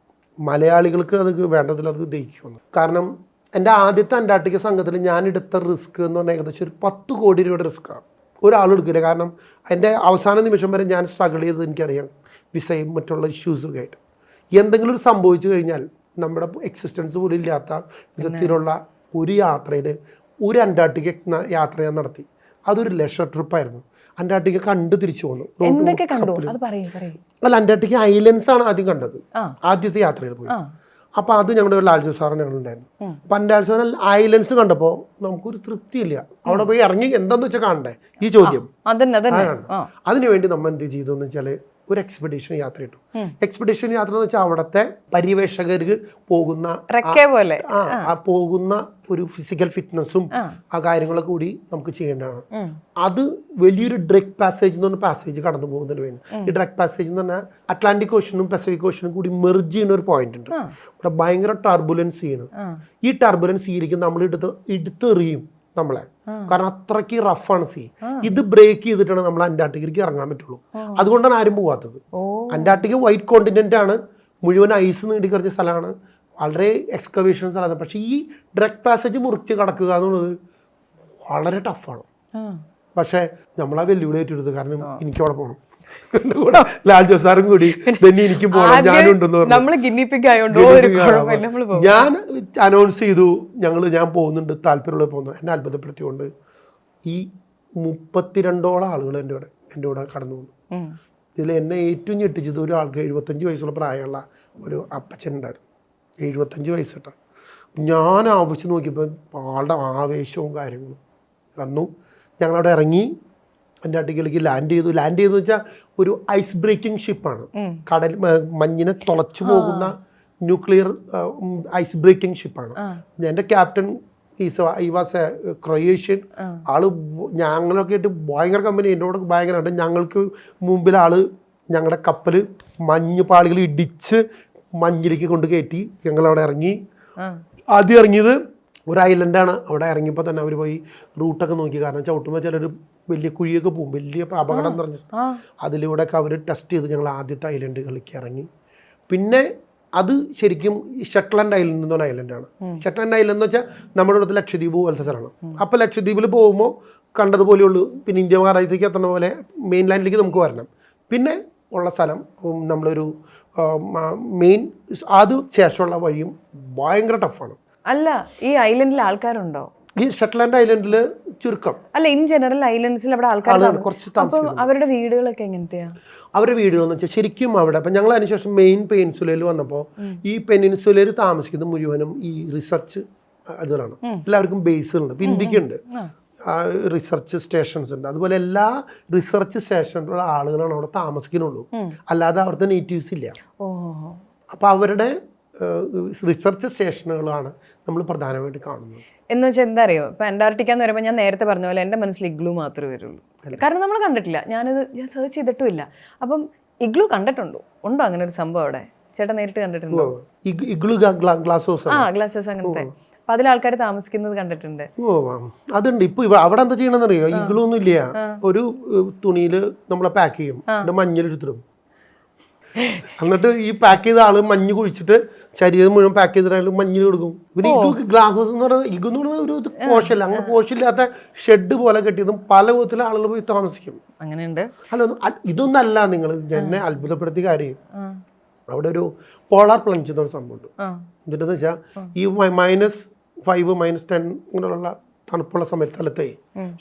മലയാളികൾക്ക് അത് വേണ്ടതിൽ അത് ദഹിക്കുമെന്ന്. കാരണം എൻ്റെ ആദ്യത്തെ അന്റാർട്ടിക്ക സംഘത്തിൽ ഞാൻ എടുത്ത റിസ്ക് എന്ന് പറഞ്ഞാൽ ഏകദേശം ഒരു 10 കോടി രൂപയുടെ റിസ്ക്കാണ്. ഒരാളെടുക്കില്ല. കാരണം എൻ്റെ അവസാന നിമിഷം വരെ ഞാൻ സ്ട്രഗിൾ ചെയ്തത് എനിക്കറിയാം, വിസയും മറ്റുള്ള ഇഷ്യൂസൊക്കെ ആയിട്ട്. എന്തെങ്കിലും ഒരു സംഭവിച്ചു കഴിഞ്ഞാൽ നമ്മുടെ എക്സിസ്റ്റൻസ് പോലും ഇല്ലാത്ത വിധത്തിലുള്ള ഒരു യാത്രയിൽ ഒരു അന്റാർട്ടിക്ക യാത്ര ഞാൻ നടത്തി. അതൊരു ലെഷർ ട്രിപ്പായിരുന്നു. അന്റാർട്ടിക്ക കണ്ട് തിരിച്ചു വന്നു. അല്ല, അന്റാർട്ടിക്ക ഐലൻഡ്സ് ആണ് ആദ്യം കണ്ടത്, ആദ്യത്തെ യാത്രയിൽ പോയി. അപ്പൊ അത് ഞങ്ങളുടെ ലാൽജോ സാറിന് ഞങ്ങളുണ്ടായിരുന്നു. അപ്പൊ ലാൽജോ സാർ ഐലൻഡ്സ് കണ്ടപ്പോൾ നമുക്കൊരു തൃപ്തിയില്ല. അവിടെ പോയി ഇറങ്ങി എന്താന്ന് വെച്ചാൽ കാണണ്ടേ ഈ ചോദ്യം. അതിനുവേണ്ടി നമ്മൾ എന്ത് ചെയ്തു എന്ന് വെച്ചാൽ ഒരു എക്സ്പെഡീഷൻ യാത്ര ഇട്ടു. എക്സ്പെഡീഷൻ യാത്ര എന്ന് വെച്ചാൽ അവിടുത്തെ പര്യവേഷകർക്ക് പോകുന്ന ഒരു ഫിസിക്കൽ ഫിറ്റ്നസ്സും ആ കാര്യങ്ങളൊക്കെ കൂടി നമുക്ക് ചെയ്യേണ്ടതാണ്. അത് വലിയൊരു ഡ്രഗ് പാസേജ് എന്ന് പറഞ്ഞ പാസേജ് കടന്നു പോകുന്നതിന് വേണ്ടി. ഈ ഡ്രഗ് പാസേജ് എന്ന് പറഞ്ഞാൽ അറ്റ്ലാന്റിക് ഓഷനും പസഫിക് ഓഷനും കൂടി മെർജ് ചെയ്യുന്ന ഒരു പോയിന്റ് ഉണ്ട്. ഇവിടെ ഭയങ്കര ടർബുലൻസ് ചെയ്യണം. ഈ ടർബുലൻസ് സീയിലേക്ക് നമ്മൾ എടുത്തെറിയും നമ്മളെ. കാരണം അത്രയ്ക്ക് റഫാണ് സീ. ഇത് ബ്രേക്ക് ചെയ്തിട്ടാണ് നമ്മൾ അന്റാർട്ടിക്കയിലേക്ക് ഇറങ്ങാൻ പറ്റുള്ളൂ. അതുകൊണ്ടാണ് ആരും പോവാത്തത്. അന്റാർട്ടിക്ക വൈറ്റ് കോണ്ടിനെന്റ് ആണ്, മുഴുവൻ ഐസ് നീണ്ടിക്കറിഞ്ഞ സ്ഥലമാണ്, വളരെ എക്സ്കവേഷൻ സ്ഥലമാണ്. പക്ഷെ ഈ ഡ്രഗ് പാസേജ് മുറിച്ച് കടക്കുക എന്നുള്ളത് വളരെ ടഫാണ്. പക്ഷെ നമ്മളാ വെല്ലുവിളി ഏറ്റെടുത്തു. കാരണം എനിക്ക് അവിടെ പോകണം, ലാൽജോ സാറും കൂടി എനിക്ക് പോകണം, ഞാനുണ്ടെന്ന് പറഞ്ഞു. ഞാൻ അനൗൺസ് ചെയ്തു ഞാൻ പോകുന്നുണ്ട്, താല്പര്യമുള്ള പോകുന്നു. എന്നെ അത്ഭുതപ്പെടുത്തിക്കൊണ്ട് ഈ 32ഓളം ആളുകൾ എൻ്റെ കൂടെ കടന്നു വന്നു. ഇതിൽ എന്നെ ഏറ്റവും ഞെട്ടിച്ചത് ഒരാൾക്ക് 75 വയസ്സുള്ള പ്രായമുള്ള ഒരു അപ്പച്ചനുണ്ടായിരുന്നു. 75 വയസ്സിട്ട. ഞാൻ ആവശ്യം നോക്കിയപ്പോൾ ആളുടെ ആവേശവും കാര്യങ്ങളും വന്നു. ഞങ്ങളവിടെ ഇറങ്ങി അന്റാർട്ടിക്കയിലേക്ക് ലാൻഡ് ചെയ്തു വെച്ചാൽ ഒരു ഐസ് ബ്രേക്കിംഗ് ഷിപ്പാണ്. കടൽ മഞ്ഞിനെ തുളച്ചു പോകുന്ന ന്യൂക്ലിയർ ഐസ് ബ്രേക്കിംഗ് ഷിപ്പാണ്. എൻ്റെ ക്യാപ്റ്റൻ ഈ വാസ് എ ക്രൊയേഷ്യൻ ആള്. ഞങ്ങളൊക്കെ ആയിട്ട് ഭയങ്കര കമ്പനി, എന്നോട് ഭയങ്കര. ഞങ്ങൾക്ക് മുമ്പിൽ ആള് ഞങ്ങളുടെ കപ്പൽ മഞ്ഞ് പാളികൾ ഇടിച്ച് മഞ്ഞിലേക്ക് കൊണ്ട് കയറ്റി ഞങ്ങൾ അവിടെ ഇറങ്ങി. ആ. ആദ്യം ഇറങ്ങിയത് ഒരു ഐലൻഡാണ്. അവിടെ ഇറങ്ങിയപ്പോൾ തന്നെ അവർ പോയി റൂട്ടൊക്കെ നോക്കി. കാരണം ചവിട്ടുമ്പോൾ ചിലർ വലിയ കുഴിയൊക്കെ പോകും, വലിയ അപകടം നിറഞ്ഞ അതിലൂടെയൊക്കെ അവർ ടെസ്റ്റ് ചെയ്ത് ഞങ്ങൾ ആദ്യത്തെ ഐലൻഡുകളിലേക്ക് ഇറങ്ങി. പിന്നെ അത് ശരിക്കും ഷട്ട്ലൻഡ് ഐലൻഡ് എന്ന് പറഞ്ഞ ഐലൻഡാണ്. ഷട്ട്ലൻഡ് ഐലൻഡ് എന്ന് വെച്ചാൽ നമ്മുടെ ഇവിടുത്തെ ലക്ഷദ്വീപ് പോലത്തെ സ്ഥലമാണ്. അപ്പോൾ ലക്ഷദ്വീപിൽ പോകുമ്പോൾ കണ്ടതുപോലെയുള്ളൂ. പിന്നെ ഇന്ത്യ മഹാരാജ്യത്തേക്ക് എത്തുന്ന പോലെ മെയിൻ ലാൻഡിലേക്ക് നമുക്ക് വരണം. പിന്നെ ഉള്ള സ്ഥലം നമ്മളൊരു മെയിൻ അത് ശേഷമുള്ള വഴിയും ഭയങ്കര ടഫാണ്. അല്ല, ഈ ഐലൻഡിൽ ആൾക്കാരുണ്ടോ? ഈ ഷട്ട്ലാൻഡ് ഐലൻഡിൽ ചുരുക്കം. അല്ല, ഇൻ ജനറൽ ഐലൻഡ്സിൽ അവിടെ ആൾക്കാർ കുറച്ച് അപ്പോൾ അവരുടെ വീടുകളൊക്കെ എങ്ങനത്തെയാ? അവരുടെ വീടുകളെന്ന് വെച്ചാൽ ശരിക്കും അവിടെ അപ്പം ഞങ്ങൾ അതിനുശേഷം മെയിൻ പെനിൻസുലയിൽ വന്നപ്പോൾ ഈ പെനിൻസുലയിൽ താമസിക്കുന്നത് മുഴുവനും ഈ റിസർച്ച് ഇതിലാണ്. എല്ലാവർക്കും ബേസുകളുണ്ട്. ഇപ്പം ഇന്ത്യക്കുണ്ട് റിസർച്ച് സ്റ്റേഷൻസ് ഉണ്ട്. അതുപോലെ എല്ലാ റിസർച്ച് സ്റ്റേഷനിലുള്ള ആളുകളാണ് അവിടെ താമസിക്കുന്നുള്ളൂ. അല്ലാതെ അവിടുത്തെ നേറ്റീവ്സ് ഇല്ല. അപ്പോൾ അവരുടെ റിസർച്ച് സ്റ്റേഷനുകളാണ് നമ്മൾ പ്രധാനമായിട്ട് കാണുന്നത്. എന്ന് വെച്ചാൽ എന്താ അറിയോ, ഇപ്പം അന്റാർട്ടിക്ക എന്ന് പറയുമ്പോൾ ഞാൻ നേരത്തെ പറഞ്ഞ പോലെ എൻ്റെ മനസ്സിൽ ഇഗ്ലൂ മാത്രമേ വരുള്ളൂ. കാരണം നമ്മൾ കണ്ടിട്ടില്ല, ഞാൻ സെർച്ച് ചെയ്തിട്ടുമില്ല. അപ്പം ഇഗ്ലൂ കണ്ടിട്ടുണ്ടോ? ഉണ്ടോ അങ്ങനെ ഒരു സംഭവം അവിടെ? ചേട്ടൻ നേരിട്ട് കണ്ടിട്ടുണ്ടോ? Igloo glass house. Glass house അങ്ങനത്തെ. അപ്പം അതിൽ ആൾക്കാർ താമസിക്കുന്നത് കണ്ടിട്ടുണ്ട്. അതുണ്ട്. ഇപ്പൊ അവിടെ എന്താ ചെയ്യണമെന്ന് അറിയോ? ഇഗ്ലൂ ഒന്നും ഇല്ല. ഒരു തുണിയിൽ നമ്മളെ പാക്ക് ചെയ്യും, മഞ്ഞളെടുത്തിടും. എന്നിട്ട് ഈ പാക്ക് ചെയ്ത ആള് മഞ്ഞ് കുഴിച്ചിട്ട് ശരീരം മുഴുവൻ പാക്ക് ചെയ്തിട്ടായാലും മഞ്ഞിൽ കൊടുക്കും. പിന്നെ ഇഗ്ലൂ ഗ്ലാസ് ഹൗസ് എന്ന് പറഞ്ഞാൽ ഇഗ്ലൂ എന്ന് പറഞ്ഞാൽ ഒരു പോഷല്ല, അങ്ങനെ പോഷില്ലാത്ത ഷെഡ് പോലെ കെട്ടിയതും പല വിധത്തിലെ ആളുകൾ പോയി താമസിക്കും. അങ്ങനെയുണ്ട്. അല്ല, ഇതൊന്നല്ല നിങ്ങൾ എന്നെ അത്ഭുതപ്പെടുത്തിയ കാര്യം. അവിടെ ഒരു പോളാർ പ്ലഞ്ച് എന്നൊരു സംഭവമുണ്ട്. എന്നിട്ടെന്ന് വെച്ചാൽ ഈ -5 -10 ഇങ്ങനെയുള്ള തണുപ്പുള്ള സമയത്തലത്തെ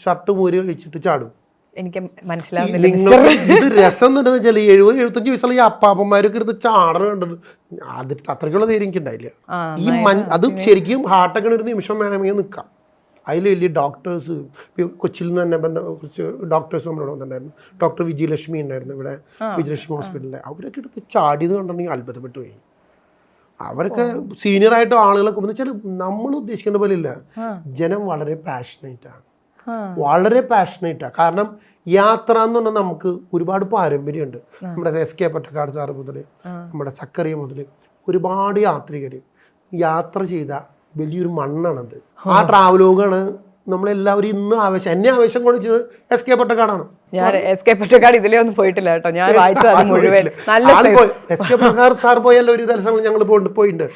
ഷർട്ട് മൂരി കഴിച്ചിട്ട് ചാടും. എനിക്ക് മനസ്സിലാവുന്നില്ല. ഇത് രസം എന്താണെന്ന് വെച്ചാൽ 70-75 വയസ്സുള്ള ഈ അപ്പാപ്പന്മാരൊക്കെ എടുത്ത് ചാടണ കണ്ടിട്ട് അത് അത്രയ്ക്കുള്ള ധൈര്യം എനിക്ക് ഉണ്ടായില്ല. ഈ അത് ശരിക്കും ഹാർട്ടൊക്കെ ഒരു നിമിഷം വേണമെങ്കിൽ നിൽക്കാം. അതിൽ വലിയ ഡോക്ടേഴ്സ്, കൊച്ചിയിൽ നിന്ന് തന്നെ കുറച്ച് ഡോക്ടേഴ്സ് നമ്മളോട് വന്നിട്ടുണ്ടായിരുന്നു. ഡോക്ടർ വിജയലക്ഷ്മി ഉണ്ടായിരുന്നു ഇവിടെ, വിജയലക്ഷ്മി ഹോസ്പിറ്റലിൽ. അവരൊക്കെ എടുത്ത് ചാടിയത് കണ്ടിട്ടുണ്ടെങ്കിൽ അത്ഭുതപ്പെട്ടു പോയി. അവരൊക്കെ സീനിയറായിട്ട് ആളുകളൊക്കെ എന്ന് വെച്ചാൽ നമ്മൾ ഉദ്ദേശിക്കേണ്ട പോലെ ഇല്ല. ജനം വളരെ പാഷനേറ്റാണ്, വളരെ പാഷനേറ്റാണ്. കാരണം യാത്ര എന്ന് പറഞ്ഞാൽ നമുക്ക് ഒരുപാട് പാരമ്പര്യമുണ്ട്. നമ്മുടെ SK പൊറ്റക്കാട് സാറ് മുതൽ നമ്മുടെ സക്കറിയ മുതൽ ഒരുപാട് യാത്രികർ യാത്ര ചെയ്ത വലിയൊരു മണ്ണാണത്. ആ ട്രാവലോഗാണ് നമ്മളെല്ലാവരും ഇന്ന് ആവേശം. എന്നെ ആവേശം കൊണ്ടിച്ചത് SK പൊറ്റക്കാടാണ്. ഞാൻ SK പൊറ്റക്കാട് ഇതിലേ ഒന്നും പോയിട്ടില്ല കേട്ടോ. ഞാൻ വായിച്ചത് മുഴുവൻ. SK പൊറ്റക്കാട് സാർ പോയല്ലോ ഒരു ദിവസം ഞങ്ങൾ പോയിട്ടുണ്ട്.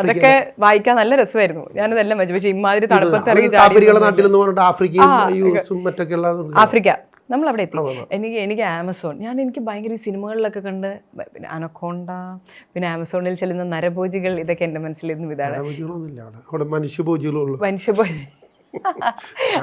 അതൊക്കെ വായിക്കാൻ നല്ല രസമായിരുന്നു. ഞാനതെല്ലാം പക്ഷേ ഇമാതിരി തണുപ്പത്തിറങ്ങി നാട്ടിൽ എന്ന് പറഞ്ഞിട്ട് ആഫ്രിക്കയും മറ്റൊക്കെയുള്ള ആഫ്രിക്ക നമ്മൾ അവിടെ എത്തി. എനിക്ക് ആമസോൺ, എനിക്ക് ഭയങ്കര സിനിമകളിലൊക്കെ കണ്ട്, പിന്നെ അനക്കോണ്ട, പിന്നെ ആമസോണിൽ ചെല്ലുന്ന നരഭോജികൾ, ഇതൊക്കെ എൻ്റെ മനസ്സിലിരുന്നു. ഇതാണ് മനുഷ്യഭോജി.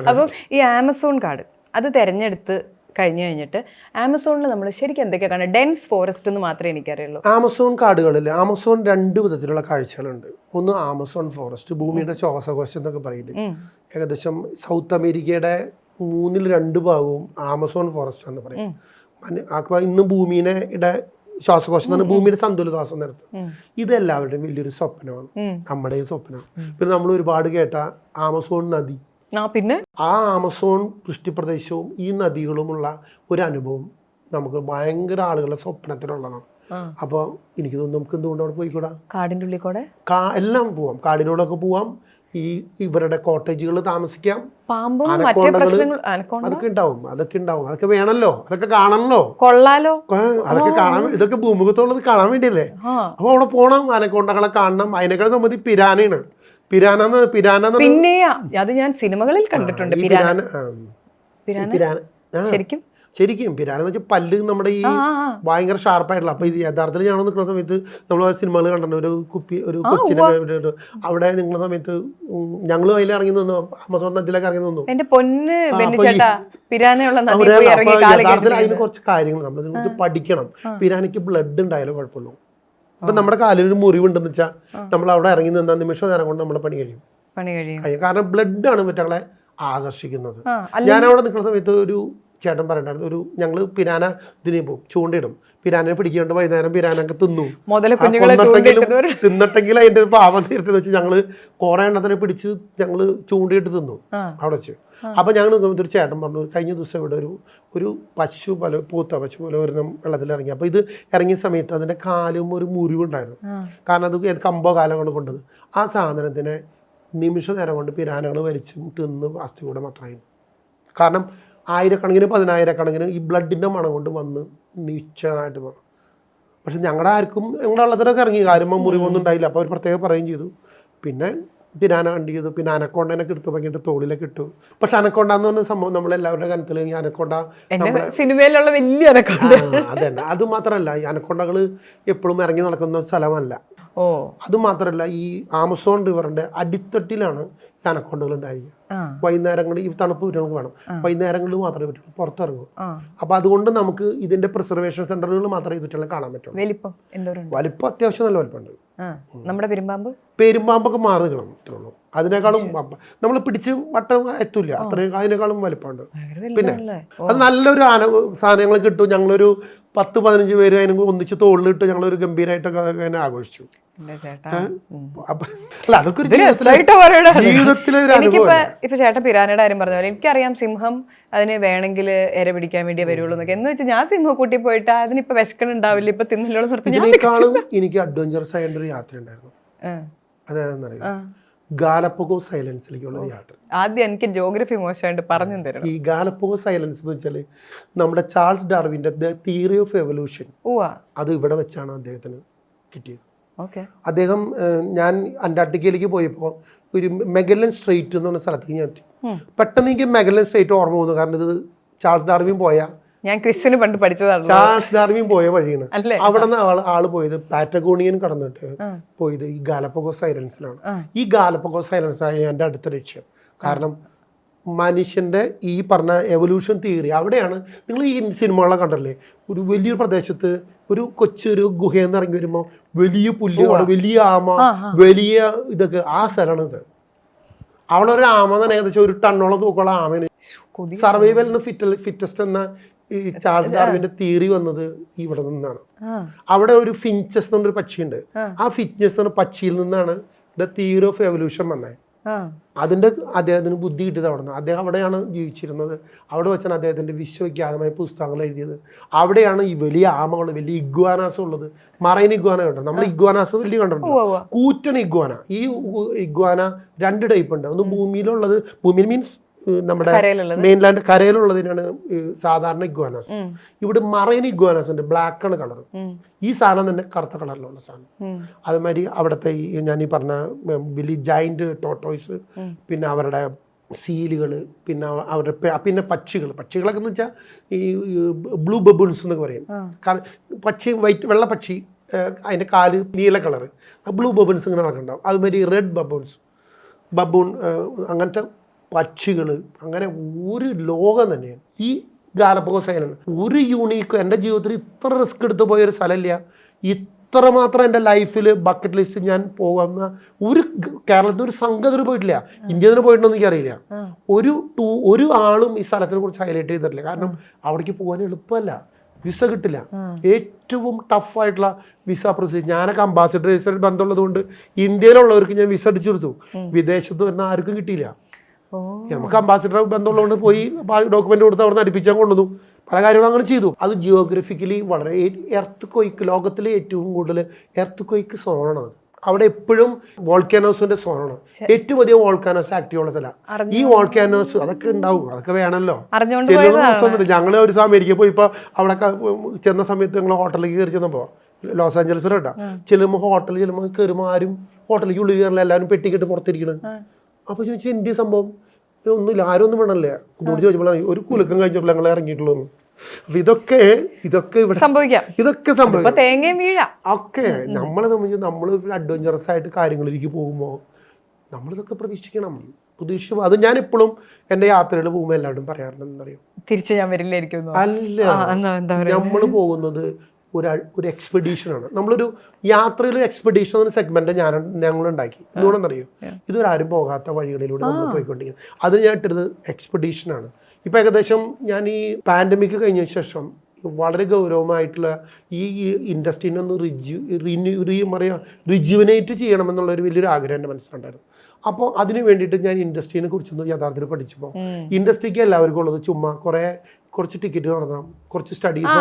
അപ്പം ഈ ആമസോൺ കാട് അത് തിരഞ്ഞെടുത്ത് കഴിഞ്ഞിട്ട് ആമസോണിൽ നമ്മൾ ശരിക്കും എന്തൊക്കെയാണ് കാണുക? ഡെൻസ് ഫോറസ്റ്റ് എന്ന് മാത്രമേ എനിക്കറിയുള്ളൂ. ആമസോൺ കാടുകളിൽ ആമസോൺ 2 വിധത്തിലുള്ള കാഴ്ചകളുണ്ട്. ഒന്ന് ആമസോൺ ഫോറസ്റ്റ്, ഭൂമിയുടെ ശ്വാസകോശം എന്നൊക്കെ പറയില്ലേ. ഏകദേശം സൗത്ത് അമേരിക്കയുടെ 3/2 ഭാഗവും ആമസോൺ ഫോറസ്റ്റ് എന്ന് പറയും. ഇന്ന് ഭൂമിയുടെ ശ്വാസകോശം എന്ന് പറഞ്ഞാൽ ഭൂമിയുടെ സന്തുലിതാവസ്ഥ നിലനിർത്തും. ഇതെല്ലാവരുടെയും വലിയൊരു സ്വപ്നമാണ്, നമ്മുടെയും സ്വപ്നമാണ്. പിന്നെ നമ്മൾ ഒരുപാട് കേട്ട ആമസോൺ നദി, പിന്നെ ആ ആമസോൺ വൃഷ്ടിപ്രദേശവും ഈ നദികളുമുള്ള ഒരു അനുഭവം നമുക്ക് ഭയങ്കര ആളുകളുടെ സ്വപ്നത്തിലുള്ളതാണ്. അപ്പോൾ എനിക്ക് തോന്നുന്നു നമുക്ക് എന്തുകൊണ്ട് അവിടെ പോയിക്കൂടാ? കാടിൻ്റെ ഉള്ളിൽ കൂടെ എല്ലാം പോവാം, കാടിനോടൊക്കെ പോവാം. ഈ ഇവരുടെ കോട്ടേജുകൾ താമസിക്കാം. അതൊക്കെ ഉണ്ടാവും, അതൊക്കെ വേണമല്ലോ, അതൊക്കെ കാണണല്ലോ, കൊള്ളാലോ, അതൊക്കെ കാണാൻ. ഇതൊക്കെ ഭൂമുഖത്തുള്ളത് കാണാൻ വേണ്ടിയല്ലേ. അപ്പൊ അവിടെ പോണം, ആനക്കൊണ്ടകളെ കാണണം. അതിനേക്കാൾ സംബന്ധി പിരാനയാണ്. പിരാന പിന്നെ അത് ഞാൻ സിനിമകളിൽ കണ്ടിട്ടുണ്ട്. ശരിക്കും പിരാന എന്ന് വെച്ചാൽ പല്ല് നമ്മുടെ ഈ ഭയങ്കര ഷാർപ്പായിട്ടുള്ള. അപ്പൊ ഇത് യഥാർത്ഥത്തിൽ ഞങ്ങൾ നിൽക്കുന്ന സമയത്ത് നമ്മൾ സിനിമകൾ കണ്ടിട്ടുണ്ട്. ഒരു കൊച്ചിനെ അവിടെ നിൽക്കുന്ന സമയത്ത് ഞങ്ങൾ അതിൽ ഇറങ്ങി നിന്നു, ആമസോൺ നദിയിലൊക്കെ ഇറങ്ങി നിന്നു. യഥാർത്ഥത്തിൽ അതിന് കുറച്ച് കാര്യങ്ങൾ നമ്മൾ ഇതിനെക്കുറിച്ച് പഠിക്കണം. പിരാനയ്ക്ക് ബ്ലഡ് ഉണ്ടായാലും കുഴപ്പമില്ല. അപ്പൊ നമ്മുടെ കാലിലൊരു മുറിവുണ്ടെന്ന് വെച്ചാൽ നമ്മൾ അവിടെ ഇറങ്ങി നിന്ന നിമിഷം നേരം കൊണ്ട് നമ്മുടെ പണി കഴിയും. കാരണം ബ്ലഡ് ആണ് മറ്റങ്ങളെ ആകർഷിക്കുന്നത്. ഞാൻ അവിടെ നിൽക്കുന്ന സമയത്ത് ഒരു ചേട്ടൻ പറയണ്ടായിരുന്നു, ഒരു ഞങ്ങൾ പിരാന ഇതിന് പോകും, ചൂണ്ടയിടും, പിരാനെ പിടിക്കാണ്ട് വൈകുന്നേരം പിരാനൊക്കെ തിന്നു, തിന്നിട്ടെങ്കിൽ അതിന്റെ ഒരു പാവം തീർക്കെന്ന് വെച്ചാൽ ഞങ്ങള് കുറെ എണ്ണത്തിനെ പിടിച്ച് ഞങ്ങള് ചൂണ്ടയിട്ട് തിന്നു അവിടെ വെച്ച്. അപ്പൊ ഞങ്ങൾ ഒരു ചേട്ടൻ പറഞ്ഞു, കഴിഞ്ഞ ദിവസം ഇവിടെ ഒരു പശു പോലെ, പൂത്ത പശു പോലെ ഒരെണ്ണം വെള്ളത്തിൽ ഇറങ്ങി. അപ്പൊ ഇത് ഇറങ്ങിയ സമയത്ത് അതിന്റെ കാലും ഒരു മുറിവുണ്ടായിരുന്നു, കാരണം അത് കമ്പോ കാലം കൊണ്ട് കൊണ്ടത്. ആ സാധനത്തിനെ നിമിഷ നേരം കൊണ്ട് പിരാനകൾ വലിച്ചും തിന്ന് അസ്ഥി കൂടെ മാത്രമായി. കാരണം ആയിരക്കണക്കിന് 10,000-കണക്കിന് ഈ ബ്ലഡിന്റെ മണം കൊണ്ട് വന്ന് നിശ്ചയമായിട്ട് വന്നു. പക്ഷെ ഞങ്ങളുടെ ആർക്കും ഞങ്ങളുടെ വെള്ളത്തിലൊക്കെ ഇറങ്ങി, കാര്യം മുറിവൊന്നും ഉണ്ടായില്ല. അപ്പോൾ അവർ പ്രത്യേകം പറയുകയും ചെയ്തു. പിന്നെ പിരാന കണ്ടു ചെയ്തു, പിന്നെ അനക്കോണ്ടനൊക്കെ എടുത്ത് ഭയങ്കര തോളിലൊക്കെ ഇട്ടു. പക്ഷെ അനക്കോണ്ട എന്ന് പറഞ്ഞ സംഭവം നമ്മളെല്ലാവരുടെ കനത്തിൽ ഈ അനക്കോണ്ട സിനിമയിലുള്ള വലിയ അനക്കോണ്ട അതന്നെ. അത് മാത്രമല്ല, ഈ അനക്കോണ്ടകൾ എപ്പോഴും ഇറങ്ങി നടക്കുന്ന സ്ഥലമല്ല. അത് മാത്രമല്ല, ഈ ആമസോൺ റിവറിന്റെ അടിത്തട്ടിലാണ് അനക്കോണ്ടകൾ ഉണ്ടായിരിക്കുക. വൈകുന്നേരങ്ങളിൽ ഈ തണുപ്പ് കുട്ടികൾക്ക് വേണം, വൈകുന്നേരങ്ങളിൽ മാത്രമേ പറ്റുള്ളൂ, പുറത്തിറങ്ങും. അപ്പൊ അതുകൊണ്ട് നമുക്ക് ഇതിന്റെ പ്രിസർവേഷൻ സെന്ററുകൾ മാത്രമേ ഇതിനെ കാണാൻ പറ്റുള്ളൂ. വലിപ്പം അത്യാവശ്യം നല്ല വലിപ്പമുണ്ട്. നമ്മുടെ പെരുമ്പാമ്പൊക്കെ മാറി നിൽക്കണം, ഇത്രേ ഉള്ളൂ. അതിനേക്കാളും നമ്മൾ പിടിച്ച് വട്ടം എത്തൂല, അത്രയും അതിനേക്കാളും വലിപ്പമുണ്ട്. പിന്നെ അത് നല്ലൊരു സാധനങ്ങൾ കിട്ടും. ഞങ്ങളൊരു 10-15 പേര് അതിന് ഒന്നിച്ച് തോളിലിട്ട് ഞങ്ങളൊരു ഗംഭീരമായിട്ടൊക്കെ അതിനെ ആഘോഷിച്ചു. അല്ല, അതൊക്കെ ജീവിതത്തിലെ ഒരു അനുഭവം. ഇപ്പൊ ചേട്ടൻ പിരാനയുടെ കാര്യം പറഞ്ഞ പോലെ എനിക്കറിയാം, സിംഹം അതിന് വേണമെങ്കിൽ ഇര പിടിക്കാൻ വേണ്ടിയേ വരുള്ളൂ എന്നൊക്കെ. എന്ന് വെച്ചാൽ ഞാൻ സിംഹം കൂട്ടി പോയിട്ട് അതിനിപ്പോ വിശക്കണുണ്ടാവില്ല, ഇപ്പൊ തിന്നില്ലോ നിർത്തി. ഇതിനേക്കാളും എനിക്ക് അഡ്വഞ്ചറസ് ആയിട്ട് ഒരു യാത്ര ഉണ്ടായിരുന്നു. അതെന്താണെന്നറിയാം, ഗാലപ്പഗോസ് ഐലൻഡ്സിലേക്കുള്ള യാത്ര. ആദ്യം എനിക്ക് ജോഗ്രഫി മോശമായിട്ട് പറഞ്ഞു തരണം. ഈ ഗാലപ്പഗോസ് ഐലൻഡ്സ് എന്ന് വെച്ചാൽ നമ്മുടെ ചാൾസ് ഡാർവിന്റെ തിയറി ഓഫ് എവല്യൂഷൻ, അത് ഇവിടെ വെച്ചാണ് അദ്ദേഹത്തിന് കിട്ടിയത്. അദ്ദേഹം, ഞാൻ അന്റാർട്ടിക്കയിലേക്ക് പോയപ്പോൾ ഒരു മെഗല്ലൻ സ്ട്രെയിറ്റ് എന്ന് പറഞ്ഞ സ്ഥലത്തേക്ക് ഞാൻ എത്തി. പെട്ടെന്ന് എനിക്ക് മെഗല്ലൻ സ്ട്രെയിറ്റ് ഓർമ്മ വന്നു, കാരണം ഇത് ചാൾസ് ഡാർവിൻ പോയ, ഞാൻ ക്വിസിന് പണ്ട് പഠിച്ചതാണ്, ചാൾസ് ഡാർവിൻ പോയ വഴിയാണ്. അവിടെ നിന്ന് ആള് പോയത് പാറ്റഗോണിയൻ കടന്നിട്ട് പോയത് ഈ ഗാലപ്പഗോസ് ഐലൻഡ്സിലാണ്. ഈ ഗാലപ്പഗോസ് ഐലൻഡ്സ് ആയ എൻ്റെ അടുത്ത ലക്ഷ്യം. കാരണം മനുഷ്യന്റെ ഈ പറഞ്ഞ എവല്യൂഷൻ തിയറി അവിടെയാണ്. നിങ്ങൾ ഈ സിനിമകളെ കണ്ടല്ലേ, ഒരു വലിയൊരു പ്രദേശത്ത് ഒരു കൊച്ചൊരു ഗുഹയെന്ന് ഇറങ്ങി വരുമ്പോൾ വലിയ പുല്ല്, വലിയ ആമ, വലിയ ഇതൊക്കെ, ആ സ്ഥലമാണ് ഇത്. അവിടെ ഒരു ആമ തന്നെ ഏകദേശം 1 ടണ്ണോളം തൂക്കമുള്ള ആമയാണ്. സർവൈവൽ ഫിറ്റസ്റ്റ് എന്ന ഈ ചാൾസ് ഡാർവിന്റെ തിയറി വന്നത് ഇവിടെ നിന്നാണ്. അവിടെ ഒരു ഫിഞ്ചസ് എന്നൊരു പക്ഷിയുണ്ട്. ആ ഫിഞ്ചസ് എന്ന പക്ഷിയിൽ നിന്നാണ് ദ തിയറി ഓഫ് എവല്യൂഷൻ വന്നത്. അതിന്റെ അദ്ദേഹത്തിന് ബുദ്ധി കിട്ടിയത് അവിടെ നിന്ന്. അദ്ദേഹം അവിടെയാണ് ജീവിച്ചിരുന്നത്. അവിടെ വെച്ചാണ് അദ്ദേഹത്തിന്റെ വിശ്വവിഖ്യാതമായ പുസ്തകങ്ങൾ എഴുതിയത്. അവിടെയാണ് ഈ വലിയ ആമകൾ, വലിയ ഇഗ്വാനാസ് ഉള്ളത്. മറൈൻ ഇഗ്വാന കണ്ടോ നമ്മൾ? ഇഗ്വാനാസ് വലിയ കണ്ടിട്ടുണ്ടോ? കൂറ്റൻ ഇഗ്വാന. ഈ ഇഗ്വാന 2 ടൈപ്പ് ഉണ്ട്. ഒന്ന് ഭൂമിയിലുള്ളത്, ഭൂമിയിൽ മീൻസ് നമ്മുടെ മെയിൻലാൻഡ് കരയിലുള്ളതിനാണ് സാധാരണ ഇഗ്വാനാസ്. ഇവിടെ മറൈൻ ഇഗ്വാനാസ് ഉണ്ട്, ബ്ലാക്ക് ആണ് കളർ. ഈ സാധനം തന്നെ കറുത്ത കളറിലുള്ള സാധനം. അതുമാതിരി അവിടുത്തെ ഞാൻ ഈ പറഞ്ഞ വലിയ ജൈന്റ് ടോട്ടോയ്സ്, പിന്നെ അവരുടെ സീലുകൾ, പിന്നെ അവരുടെ പിന്നെ പക്ഷികളൊക്കെ എന്ന് വെച്ചാൽ ഈ ബ്ലൂ ബബൂൺസ് എന്നൊക്കെ പറയും. പക്ഷി വെള്ള പക്ഷി, അതിൻ്റെ കാല് നീല കളറ്, ബ്ലൂ ബബൂൺസ് ഇങ്ങനെ നടക്കുന്നുണ്ടാവും. അതുമാതിരി റെഡ് ബബൂൺ അങ്ങനത്തെ പക്ഷികൾ, അങ്ങനെ ഒരു ലോകം തന്നെയാണ് ഈ ഗാലപ്പഗോസ് ഐലൻഡ്. ഒരു യൂണീക്ക്, എൻ്റെ ജീവിതത്തിൽ ഇത്ര റിസ്ക് എടുത്ത് പോയൊരു സ്ഥലമില്ല. ഇത്രമാത്രം എൻ്റെ ലൈഫിൽ ബക്കറ്റ് ലിസ്റ്റ് ഞാൻ പോകുന്ന കേരളത്തിൽ ഒരു സംഘത്തിന് പോയിട്ടില്ല, ഇന്ത്യയിൽ പോയിട്ടുണ്ടോ എനിക്കറിയില്ല. ഒരു ആളും ഈ സ്ഥലത്തിനെ കുറിച്ച് ഹൈലൈറ്റ് ചെയ്തിട്ടില്ല. കാരണം അവിടേക്ക് പോകാൻ എളുപ്പമല്ല, വിസ കിട്ടില്ല. ഏറ്റവും ടഫായിട്ടുള്ള വിസ പ്രൊസീജിയർ. ഞാനൊക്കെ അംബാസിഡർ ബന്ധമുള്ളത് കൊണ്ട് ഇന്ത്യയിലുള്ളവർക്ക് ഞാൻ വിസ അടിച്ചു കൊടുത്തു, വിദേശത്ത് വരുന്ന ആർക്കും കിട്ടിയില്ല. നമുക്ക് അംബാസിഡർ ബന്ധമുള്ളതുകൊണ്ട് പോയി ഡോക്യുമെന്റ് കൊടുത്ത് അവിടെ നിന്ന് അടുപ്പിച്ചാൽ കൊണ്ടുവന്നു. പല കാര്യങ്ങളും അങ്ങനെ ചെയ്തു. അത് ജിയോഗ്രഫിക്കലി വളരെ എർത്ത് ക്വയ്ക്ക്, ലോകത്തിലെ ഏറ്റവും കൂടുതൽ എർത്ത് ക്വയ്ക്ക് സോണാണ്. അവിടെ എപ്പോഴും വോൾക്കാനോസിന്റെ സോണാണ്. ഏറ്റവും അധികം വോൾക്കാനോസ് ആക്റ്റീവ് ഉള്ള സ്ഥലം. ഈ വോൾക്കാനോസ് അതൊക്കെ ഉണ്ടാവും, അതൊക്കെ വേണമല്ലോ. ഞങ്ങൾ ഒരു സമയം അമേരിക്ക പോയി, ഇപ്പൊ അവിടെ ചെന്ന സമയത്ത് ഞങ്ങൾ ഹോട്ടലിലേക്ക് കയറി ചെന്നപ്പോ, ലോസ് ആഞ്ചലസിലോട്ടാ ചെല്ലുമ്പോൾ ഹോട്ടലിൽ ചെല്ലുമ്പോൾ കയറുമ്പോൾ ആരും ഹോട്ടലിലേക്ക് ഉള്ളിൽ കയറില്ല, എല്ലാവരും പെട്ടിക്കെട്ട് പുറത്തിരിക്കണം. അപ്പൊ ചോദിച്ചാൽ എന്ത് സംഭവം, ഒന്നുമില്ല, ആരും ഒന്നും വേണമല്ലേ. ഇതോട് ചോദിച്ചപ്പോൾ ഒരു കുലുക്കം കഴിഞ്ഞപ്പോൾ ഞങ്ങൾ ഇറങ്ങിയിട്ടുള്ളൂ. അപ്പൊ ഇതൊക്കെ ഇവിടെ സംഭവിക്കാം, ഇതൊക്കെ സംഭവിക്കാം. ഒക്കെ നമ്മളെ സംബന്ധിച്ച് നമ്മൾ അഡ്വഞ്ചറസ് ആയിട്ട് കാര്യങ്ങളിലേക്ക് പോകുമ്പോൾ നമ്മളിതൊക്കെ പ്രതീക്ഷിക്കണം. അത് ഞാൻ എപ്പോഴും എൻ്റെ യാത്രയിൽ പോകുമ്പോൾ എല്ലാവരും പറയാറുണ്ട്, എന്തറിയോ, തിരിച്ച് ഞാൻ വരില്ലായിരിക്കും. അല്ല, നമ്മൾ പോകുന്നത് ഒരു എക്സ്പെഡീഷനാണ്. നമ്മളൊരു യാത്രയിൽ എക്സ്പെഡീഷൻ എന്ന സെഗ്മെന്റ് ഞങ്ങളുണ്ടാക്കി. എന്തുകൊണ്ടെന്നറിയോ, ഇതുവരെ ആരും പോകാത്ത വഴികളിലൂടെ നമ്മൾ പോയിക്കൊണ്ടിരിക്കുന്നത്. അതിന് ഞാൻ ഇട്ടത് എക്സ്പെഡീഷനാണ്. ഇപ്പം ഏകദേശം ഞാൻ ഈ പാൻഡമിക് കഴിഞ്ഞ ശേഷം വളരെ ഗൗരവമായിട്ടുള്ള ഈ ഇൻഡസ്ട്രീനെ ഒന്ന് റിജുവിനേറ്റ് ചെയ്യണമെന്നുള്ള ഒരു വലിയൊരു ആഗ്രഹം എൻ്റെ മനസ്സിലുണ്ടായിരുന്നു. അപ്പോൾ അതിന് വേണ്ടിയിട്ട് ഞാൻ ഇൻഡസ്ട്രീനെ കുറിച്ചൊന്ന് യഥാർത്ഥത്തിൽ പഠിച്ചപ്പോൾ ഇൻഡസ്ട്രിക്ക് എല്ലാവർക്കും ഉള്ളത് ചുമ്മാ കുറച്ച് ടിക്കറ്റ് നടത്തണം, കുറച്ച് സ്റ്റഡീസ്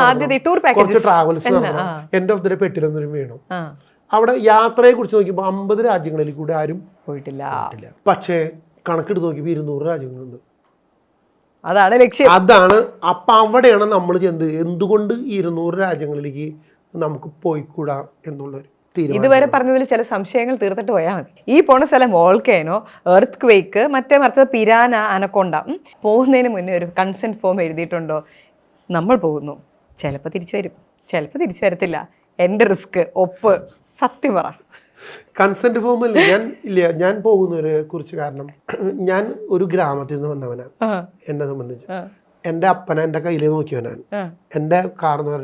കുറച്ച് ട്രാവൽസ് നടത്തണം, എൻഡ് ഓഫ് ദ ഡേ പെട്ടിലൊന്നും വേണം. അവിടെ യാത്രയെ കുറിച്ച് നോക്കിയപ്പോൾ 50 രാജ്യങ്ങളിൽ കൂടെ ആരും പോയിട്ടില്ല. പക്ഷേ കണക്കെടുത്ത് നോക്കിയപ്പോൾ 200 രാജ്യങ്ങളുണ്ട്. അതാണ് ലക്ഷ്യം. അതാണ്. അപ്പം അവിടെയാണ് നമ്മൾ എന്തുകൊണ്ട് 200 രാജ്യങ്ങളിലേക്ക് നമുക്ക് പോയിക്കൂടാ എന്നുള്ളൊരു തീരുമാനം. ഇതുവരെ പറഞ്ഞതിൽ ചില സംശയങ്ങൾ തീർത്തിട്ട് പോയാൽ മതി. ഈ പോണ സ്ഥലം വോൾക്കേനോ, എർത്ത് ക്വേക്ക്, മറിച്ചത് പിരാന, അനക്കൊണ്ട. പോകുന്നതിന് മുന്നേ ഒരു കൺസെന്റ് ഫോം എഴുതിയിട്ടുണ്ടോ? നമ്മൾ പോകുന്നു, ചിലപ്പോൾ തിരിച്ചു വരും, ചിലപ്പോൾ തിരിച്ചു വരത്തില്ല, എൻ്റെ റിസ്ക്, ഒപ്പ്, സത്യം പറ. കൺസെന്റ് ഫോം ഞാൻ പോകുന്നവരെ കുറിച്ച്. കാരണം ഞാൻ ഒരു ഗ്രാമത്തിൽ നിന്ന് വന്നവനാണ്. എന്നെ സംബന്ധിച്ച് എൻ്റെ അപ്പനെ എൻ്റെ കയ്യിൽ നോക്കിയവനാണ്. എൻ്റെ കാരണവർ,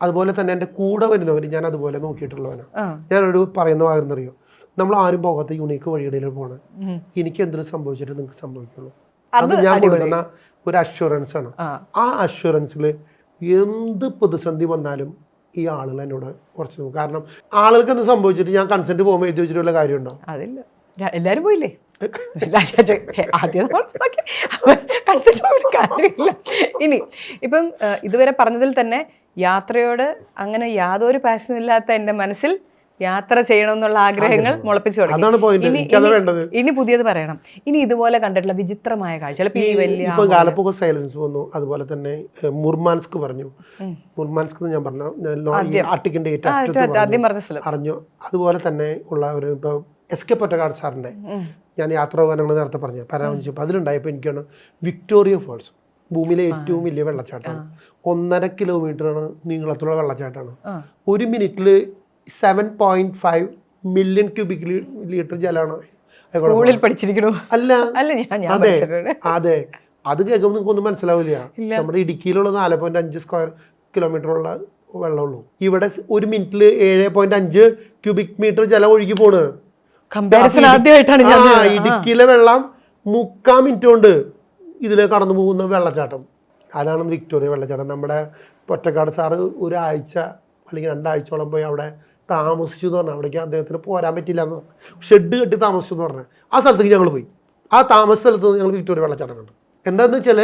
അതുപോലെ തന്നെ എൻ്റെ കൂടെ വരുന്നവർ ഞാൻ അതുപോലെ നോക്കിയിട്ടുള്ളവനാണ്. ഞാനൊരു പറയുന്ന വാഗെന്നറിയോ, നമ്മൾ ആരും പോകാത്ത യുണീക്ക് വഴിയിടയിൽ പോകണം. എനിക്ക് എന്തിനും സംഭവിച്ചിട്ട് നിങ്ങൾക്ക് സംഭവിക്കുള്ളൂ. അത് ഞാൻ കൊടുക്കുന്ന ഒരു അഷ്വറൻസ് ആണ്. ആ അഷ്വറൻസിൽ എന്ത് പ്രതിസന്ധി വന്നാലും ഈ ആളുകൾ എന്നോട് കുറച്ച് നോക്കും. കാരണം ആളുകൾക്ക് എന്ത് സംഭവിച്ചിട്ട് ഞാൻ കൺസെന്റ് പോകുമ്പോൾ എഴുതി വെച്ചിട്ടുള്ള കാര്യമുണ്ടോ? അതില്ല. എല്ലാവരും പോയില്ലേ? ഇനി ഇപ്പം ഇതുവരെ പറഞ്ഞതിൽ തന്നെ യാത്രയോട് അങ്ങനെ യാതൊരു പാഷനും ഇല്ലാത്ത എൻ്റെ മനസ്സിൽ യാത്ര ചെയ്യണമെന്നുള്ള ആഗ്രഹങ്ങൾ മുളപ്പിച്ചു തുടങ്ങി. ഇനി പുതിയത് പറയണം. ഇനി ഇതുപോലെ കണ്ടിട്ടുള്ള വിചിത്രമായ കാഴ്ചകൾ ഇപ്പൊ ഗാലപ്പഗോസ് സൈലൻസ് വന്നു. അതുപോലെ തന്നെ മുർമാൻസ്ക് പറഞ്ഞു. മുർമാൻസ്ക് ഞാൻ പറഞ്ഞു, ആർട്ടിക്കിന്റെ അറിഞ്ഞു. അതുപോലെ തന്നെ ഉള്ള ഒരു ഇപ്പൊ എസ് കെ പൊറ്റക്കാട് സാറിന്റെ ഞാൻ യാത്രാപകരണങ്ങൾ നേരത്തെ പറഞ്ഞു പരാമർശിച്ചപ്പോൾ അതിലുണ്ടായപ്പോൾ എനിക്കാണ് വിക്ടോറിയ ഫോൾസ് ഭൂമിയിലെ ഏറ്റവും വലിയ വെള്ളച്ചാട്ടമാണ്. 1.5 കിലോമീറ്ററാണ് നീളത്തിലുള്ള വെള്ളച്ചാട്ടമാണ്. 1 മിനിറ്റിൽ 7.5 മില്യൺ ക്യൂബിക് ലിറ്റർ ജലമാണ്. സ്കൂളിൽ പഠിച്ചിരിക്കണോ? അല്ല, അതെ അതെ. അത് കേൾക്കുമ്പോൾ നിങ്ങൾക്ക് ഒന്നും മനസ്സിലാവില്ല. നമ്മുടെ ഇടുക്കിയിലുള്ള 4.5 സ്ക്വയർ കിലോമീറ്ററുള്ള വെള്ളമുള്ളൂ. ഇവിടെ 1 മിനിറ്റിൽ 7.5 ക്യൂബിക് മീറ്റർ ജലം ഒഴുകി പോണ്. ഇടുക്കിയിലെ വെള്ളം 3/4 മിനിറ്റ് കൊണ്ട് ഇതിൽ കടന്നു പോകുന്ന വെള്ളച്ചാട്ടം, അതാണ് വിക്ടോറിയ വെള്ളച്ചാട്ടം. നമ്മുടെ പൊറ്റക്കാട് സാറ് ഒരാഴ്ച അല്ലെങ്കിൽ 2 ആഴ്ചയോളം പോയി അവിടെ താമസിച്ചു എന്ന് പറഞ്ഞാൽ അവിടേക്ക് അദ്ദേഹത്തിന് പോരാൻ പറ്റില്ല എന്ന് പറഞ്ഞു. ഷെഡ് കെട്ടി താമസിച്ചു എന്ന് പറഞ്ഞാൽ ആ സ്ഥലത്തേക്ക് ഞങ്ങൾ പോയി. ആ താമസ സ്ഥലത്ത് ഞങ്ങൾ വിക്ടോറിയ വെള്ളച്ചാട്ടം കണ്ടു. എന്താണെന്ന് വെച്ചാൽ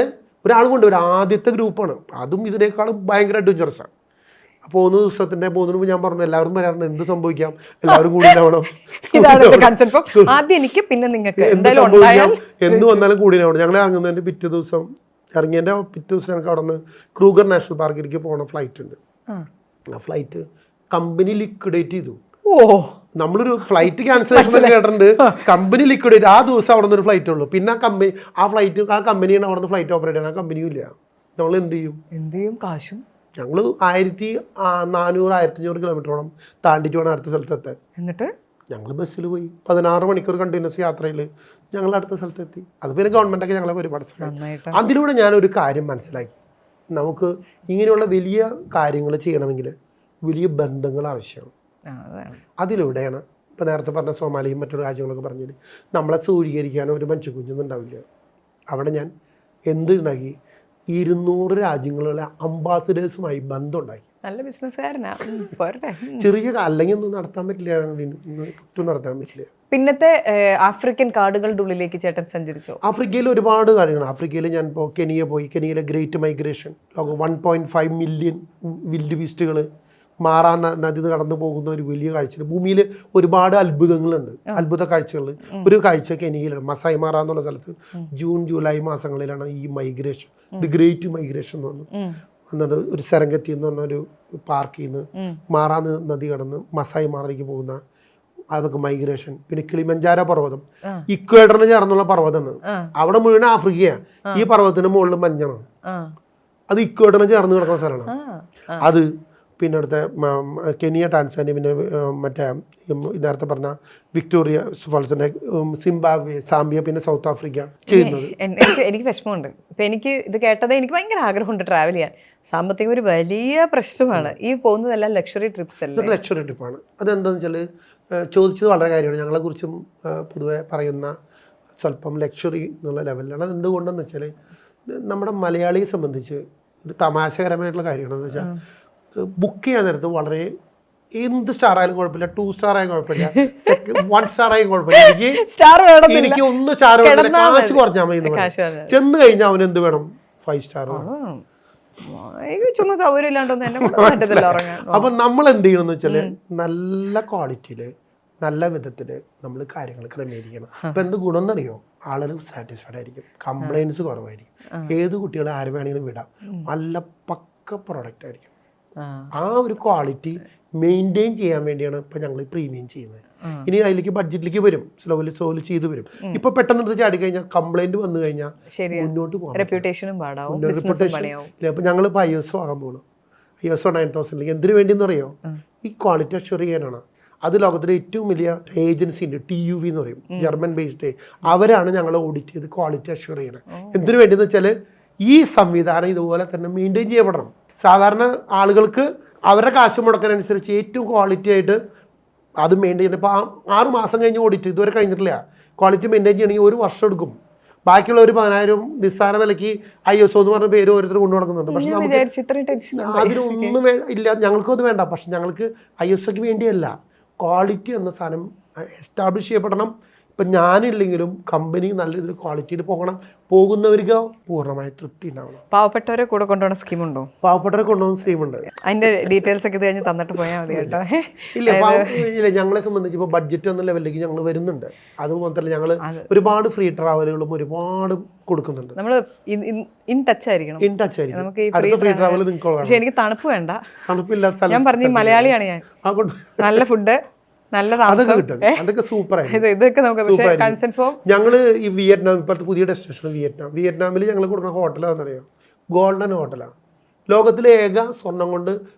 ഒരാൾ കൊണ്ടുവരും. ആദ്യത്തെ ഗ്രൂപ്പാണ്, അതും ഇതിനേക്കാളും ഭയങ്കര അഡ്വഞ്ചറസാണ്. പോകുന്ന ദിവസത്തിന്റെ പോകുന്നതിന് ഞാൻ പറഞ്ഞു എല്ലാവരും വരാറുണ്ട്, എന്ത് സംഭവിക്കാം, എല്ലാവരും കൂടി ഉണ്ടാവണം, എന്ത് വന്നാലും കൂടി ഉണ്ടാവണം. ഞങ്ങൾ ഇറങ്ങുന്നതിന്റെ പിറ്റേ ദിവസം ഞങ്ങൾക്ക് അവിടെ നിന്ന് ക്രൂഗർ നാഷണൽ പാർക്കിലേക്ക് പോണ ഫ്ലൈറ്റ് ഉണ്ട്. ആ ഫ്ലൈറ്റ് കമ്പനി ലിക്വിഡേറ്റ് ചെയ്തു. നമ്മളൊരു ഫ്ലൈറ്റ് ക്യാൻസലേഷൻ കേട്ടിട്ടുണ്ട്, കമ്പനി ലിക്വിഡേറ്റ്. ആ ദിവസം അവിടെ നിന്ന് ഒരു ഫ്ലൈറ്റ് ഉള്ളൂ. പിന്നെ ആ കമ്പനിയാണ് അവിടെ നിന്ന് ഫ്ലൈറ്റ് ഓപ്പറേറ്റ് ചെയ്യാൻ. ആ കമ്പനിയും ഇല്ല. നമ്മൾ എന്ത് ചെയ്യും? കാശും ഞങ്ങൾ 1400-1500 കിലോമീറ്ററോളം താണ്ടിട്ട് വേണം അടുത്ത സ്ഥലത്തെത്താൻ. എന്നിട്ട് ഞങ്ങൾ ബസ്സിൽ പോയി 16 മണിക്കൂർ കണ്ടിന്യൂസ് യാത്രയിൽ ഞങ്ങൾ അടുത്ത സ്ഥലത്തെത്തി. അത് പിന്നെ ഗവൺമെൻറ്റൊക്കെ ഞങ്ങളെ ഒരുപാട് സഹായിച്ചു. അതിലൂടെ ഞാനൊരു കാര്യം മനസ്സിലാക്കി, നമുക്ക് ഇങ്ങനെയുള്ള വലിയ കാര്യങ്ങൾ ചെയ്യണമെങ്കിൽ വലിയ ബന്ധങ്ങൾ ആവശ്യമാണ്. അതിലൂടെയാണ് ഇപ്പം നേരത്തെ പറഞ്ഞ സോമാലിയും മറ്റൊരു രാജ്യങ്ങളൊക്കെ പറഞ്ഞത് നമ്മളെ സ്വീകരിക്കാനോ ഒരു മനുഷ്യക്കുഞ്ഞൊന്നും ഉണ്ടാവില്ല. അവിടെ ഞാൻ എന്തുണ്ടാക്കി 200 രാജ്യങ്ങളിലെ അംബാസിഡേഴ്സുമായി ബന്ധം ഉണ്ടാക്കി. നല്ല ബിസിനസ്സുകാരനാ. ചെറിയ അല്ലെങ്കിൽ ഒന്നും നടത്താൻ പറ്റില്ല, ഒട്ടും നടത്താൻ പറ്റില്ല. പിന്നത്തെ ആഫ്രിക്കൻ കാടുകളുടെ ഉള്ളിലേക്ക് ചേട്ടൻ സഞ്ചരിച്ചോ? ആഫ്രിക്കയിൽ ഒരുപാട് കാര്യങ്ങൾ. ആഫ്രിക്കയിൽ ഞാൻ ഇപ്പോൾ കെനിയ പോയി. കെനിയയിലെ ഗ്രേറ്റ് മൈഗ്രേഷൻ, 1.5 മില്യൺ വിൽഡ് ബീസ്റ്റുകൾ മാറാ നദി കടന്നു പോകുന്ന ഒരു വലിയ കാഴ്ച. ഭൂമിയിൽ ഒരുപാട് അത്ഭുതങ്ങളുണ്ട്, അത്ഭുത കാഴ്ചകൾ. ഒരു കാഴ്ച കെനിയയിലാണ്, മസായി മാറ എന്നുള്ള സ്ഥലത്ത് ജൂൺ ജൂലൈ മാസങ്ങളിലാണ് ഈ മൈഗ്രേഷൻ, ദി ഗ്രേറ്റ് മൈഗ്രേഷൻ എന്ന് പറഞ്ഞു. എന്നിട്ട് ഒരു സെരംഗത്തി എന്ന് പറഞ്ഞൊരു പാർക്കിൽ നിന്ന് മാറാ നദി കടന്ന് മസായി മാറിലേക്ക് പോകുന്ന അതൊക്കെ മൈഗ്രേഷൻ. പിന്നെ കിളിമഞ്ചാരോ പർവ്വതം, ഇക്വേറ്ററിന് ചേർന്നുള്ള പർവ്വതമാണ്. അവിടെ മുഴുവൻ ആഫ്രിക്കയാണ്. ഈ പർവ്വതത്തിന് മുകളിൽ മഞ്ഞാണ്. അത് ഇക്വേറ്ററിന് ചേർന്ന് കിടക്കുന്ന സ്ഥലമാണ് അത്. പിന്നെ അടുത്ത കെനിയ, ടാൻസാനിയ, പിന്നെ മറ്റേ നേരത്തെ പറഞ്ഞ വിക്ടോറിയ ഫോൾസിന്റെ സിംബാബ്വെ, സാംബിയ, പിന്നെ സൗത്ത് ആഫ്രിക്ക ചെയ്യുന്നത്. എനിക്ക് വിഷമമുണ്ട്. ഇപ്പം എനിക്ക് ഇത് കേട്ടത് എനിക്ക് ഭയങ്കര ആഗ്രഹമുണ്ട് ട്രാവൽ ചെയ്യാൻ. സാമ്പത്തികം ഒരു വലിയ പ്രശ്നമാണ്. ഈ പോകുന്നതെല്ലാം ലക്ഷറി ട്രിപ്സ് അല്ലേ? ലക്ഷറി ട്രിപ്പാണ്. അതെന്താണെന്ന് വെച്ചാൽ ചോദിച്ചത് വളരെ കാര്യമാണ്. ഞങ്ങളെക്കുറിച്ചും പൊതുവെ പറയുന്ന സ്വല്പം ലക്ഷറി എന്നുള്ള ലെവലിലാണ്. അത് എന്തുകൊണ്ടെന്ന് വെച്ചാൽ നമ്മുടെ മലയാളിയെ സംബന്ധിച്ച് ഒരു തമാശകരമായിട്ടുള്ള കാര്യമാണെന്ന് വെച്ചാൽ ബുക്ക് ചെയ്യാൻ നേരത്ത് വളരെ എന്ത് സ്റ്റാർ ആയാലും കുഴപ്പമില്ല, 2 സ്റ്റാർ ആയാലും കുഴപ്പമില്ല, 1 സ്റ്റാർ ആയാലും കുഴപ്പമില്ല, എനിക്ക് ഒന്ന് സ്റ്റാർ കാശ് കുറഞ്ഞാൽ മതി എന്ന് പറയും. ചെന്ന് കഴിഞ്ഞാൽ അവന് എന്ത് വേണം? 5 സ്റ്റാർ. ചുമ്മാ സൗകര്യം ഇല്ലാണ്ടൊന്നും എന്നെ കൊണ്ട് പറ്റത്തില്ല ഉറങ്ങാൻ. അപ്പൊ നമ്മൾ എന്ത് ചെയ്യണമെന്ന് വെച്ചാല് നല്ല ക്വാളിറ്റിയില് നല്ല വിധത്തില് നമ്മൾ കാര്യങ്ങൾ ക്രമീകരിക്കണം. അപ്പൊ എന്ത് ഗുണം എന്നറിയോ? ആളുകൾ സാറ്റിസ്ഫൈഡ് ആയിരിക്കും, കംപ്ലൈൻസ് കുറവായിരിക്കും, ഏത് കുട്ടികളെ ആര് വേണമെങ്കിലും വിടാം, നല്ല പക്ക പ്രോഡക്റ്റ് ആയിരിക്കും. ആ ഒരു ക്വാളിറ്റി മെയിൻറ്റെയിൻ ചെയ്യാൻ വേണ്ടിയാണ് ഇപ്പൊ ഞങ്ങൾ പ്രീമിയം ചെയ്യുന്നത്. ഇനി അതിലേക്ക് ബഡ്ജറ്റിലേക്ക് വരും, സ്ലോലി ചെയ്തു വരും. ഇപ്പൊ പെട്ടെന്ന് ചാടി കഴിഞ്ഞാൽ കംപ്ലൈന്റ് വന്നു കഴിഞ്ഞാൽ മുന്നോട്ട് പോകാം, റെപ്യൂട്ടേഷനും അപ്പൊ ഞങ്ങളിപ്പോ ISO ആകാൻ പോകുന്നു. ISO 9000 എന്തിനു വേണ്ടിയെന്ന് അറിയോ? ഈ ക്വാളിറ്റി അഷ്യൂർ ചെയ്യാനാണ്. അത് ലോകത്തിലെ ഏറ്റവും വലിയ ഏജൻസി ഉണ്ട്, TUV എന്ന് പറയും, ജർമ്മൻ ബേസ്ഡ്. അവരാണ് ഞങ്ങളെ ഓഡിറ്റ് ചെയ്ത് ക്വാളിറ്റി അഷ്യൂർ ചെയ്യണത്. എന്തിനു വേണ്ടിയെന്ന് വെച്ചാൽ ഈ സംവിധാനം ഇതുപോലെ തന്നെ മെയിൻറ്റെയിൻ ചെയ്യപ്പെടണം. സാധാരണ ആളുകൾക്ക് അവരുടെ കാശ് മുടക്കാനനുസരിച്ച് ഏറ്റവും ക്വാളിറ്റി ആയിട്ട് അത് മെയിൻറ്റെയിൻ ചെയ്യണം. ഇപ്പോൾ 6 മാസം കഴിഞ്ഞ് ഓഡിറ്റ് ഇതുവരെ കഴിഞ്ഞിട്ടില്ല. ക്വാളിറ്റി മെയിൻറ്റെയിൻ ചെയ്യണമെങ്കിൽ 1 വർഷം എടുക്കും. ബാക്കിയുള്ള ഒരു 10,000 നിസ്സാര വിലയ്ക്ക് ISO എന്ന് പറഞ്ഞ പേര് ഓരോരുത്തർ കൊണ്ടു നടക്കുന്നുണ്ട്. പക്ഷെ നമുക്ക് അതിനൊന്നും ഇല്ല, ഞങ്ങൾക്കും അത് വേണ്ട. പക്ഷെ ഞങ്ങൾക്ക് ISOക്ക് വേണ്ടിയല്ല, ക്വാളിറ്റി എന്ന സാധനം എസ്റ്റാബ്ലിഷ് ചെയ്യപ്പെടണം. ഇപ്പം ഞാനില്ലെങ്കിലും കമ്പനി നല്ല രീതിയിൽ ക്വാളിറ്റിയിൽ പോകണം, പോകുന്നവർക്ക് പൂർണ്ണമായ തൃപ്തി ഉണ്ടാവണം. പാവപ്പെട്ടവരെ കൂടെ കൊണ്ടുപോകുന്ന സ്കീമുണ്ടോ? പാവപ്പെട്ടവരെ കൊണ്ടുപോകുന്ന സ്കീമുണ്ട്. അതിന്റെ ഡീറ്റെയിൽസ് ഒക്കെ ഇത് കഴിഞ്ഞ് തന്നിട്ട് പോയാൽ മതി കേട്ടോ. ഇല്ല, ഞങ്ങളെ സംബന്ധിച്ച് ഇപ്പോൾ ബഡ്ജറ്റ് എന്ന ലെവലിലേക്ക് ഞങ്ങൾ വരുന്നുണ്ട്. അതുപോലെ തന്നെ ഞങ്ങൾ ഒരുപാട് ഫ്രീ ട്രാവലുകളും ഒരുപാട് കൊടുക്കുന്നുണ്ട്. നമ്മൾ ഇൻ ടച്ച് ആയിരിക്കണം. നമുക്ക് അടുത്ത ഫ്രീ ട്രാവൽ നിങ്ങൾക്ക്. പക്ഷെ എനിക്ക് തണുപ്പ് വേണ്ട, തണുപ്പില്ലാത്ത ഞാൻ പറഞ്ഞു മലയാളിയാണ് ഞാൻ. നല്ല ഫുഡ്, അതൊക്കെ കിട്ടും, അതൊക്കെ സൂപ്പർ ആയിട്ട്. ഞങ്ങള് ഈ വിയറ്റ്നാം, ഇപ്പോഴത്തെ പുതിയ ഡെസ്റ്റിനേഷൻ വിയറ്റ്നാമിൽ ഞങ്ങൾ കൊടുക്കുന്ന ഹോട്ടലാണെന്നറിയോ? ഗോൾഡൻ ഹോട്ടലാണ്. ലോകത്തിലെ ഏക സ്വർണം കൊണ്ട്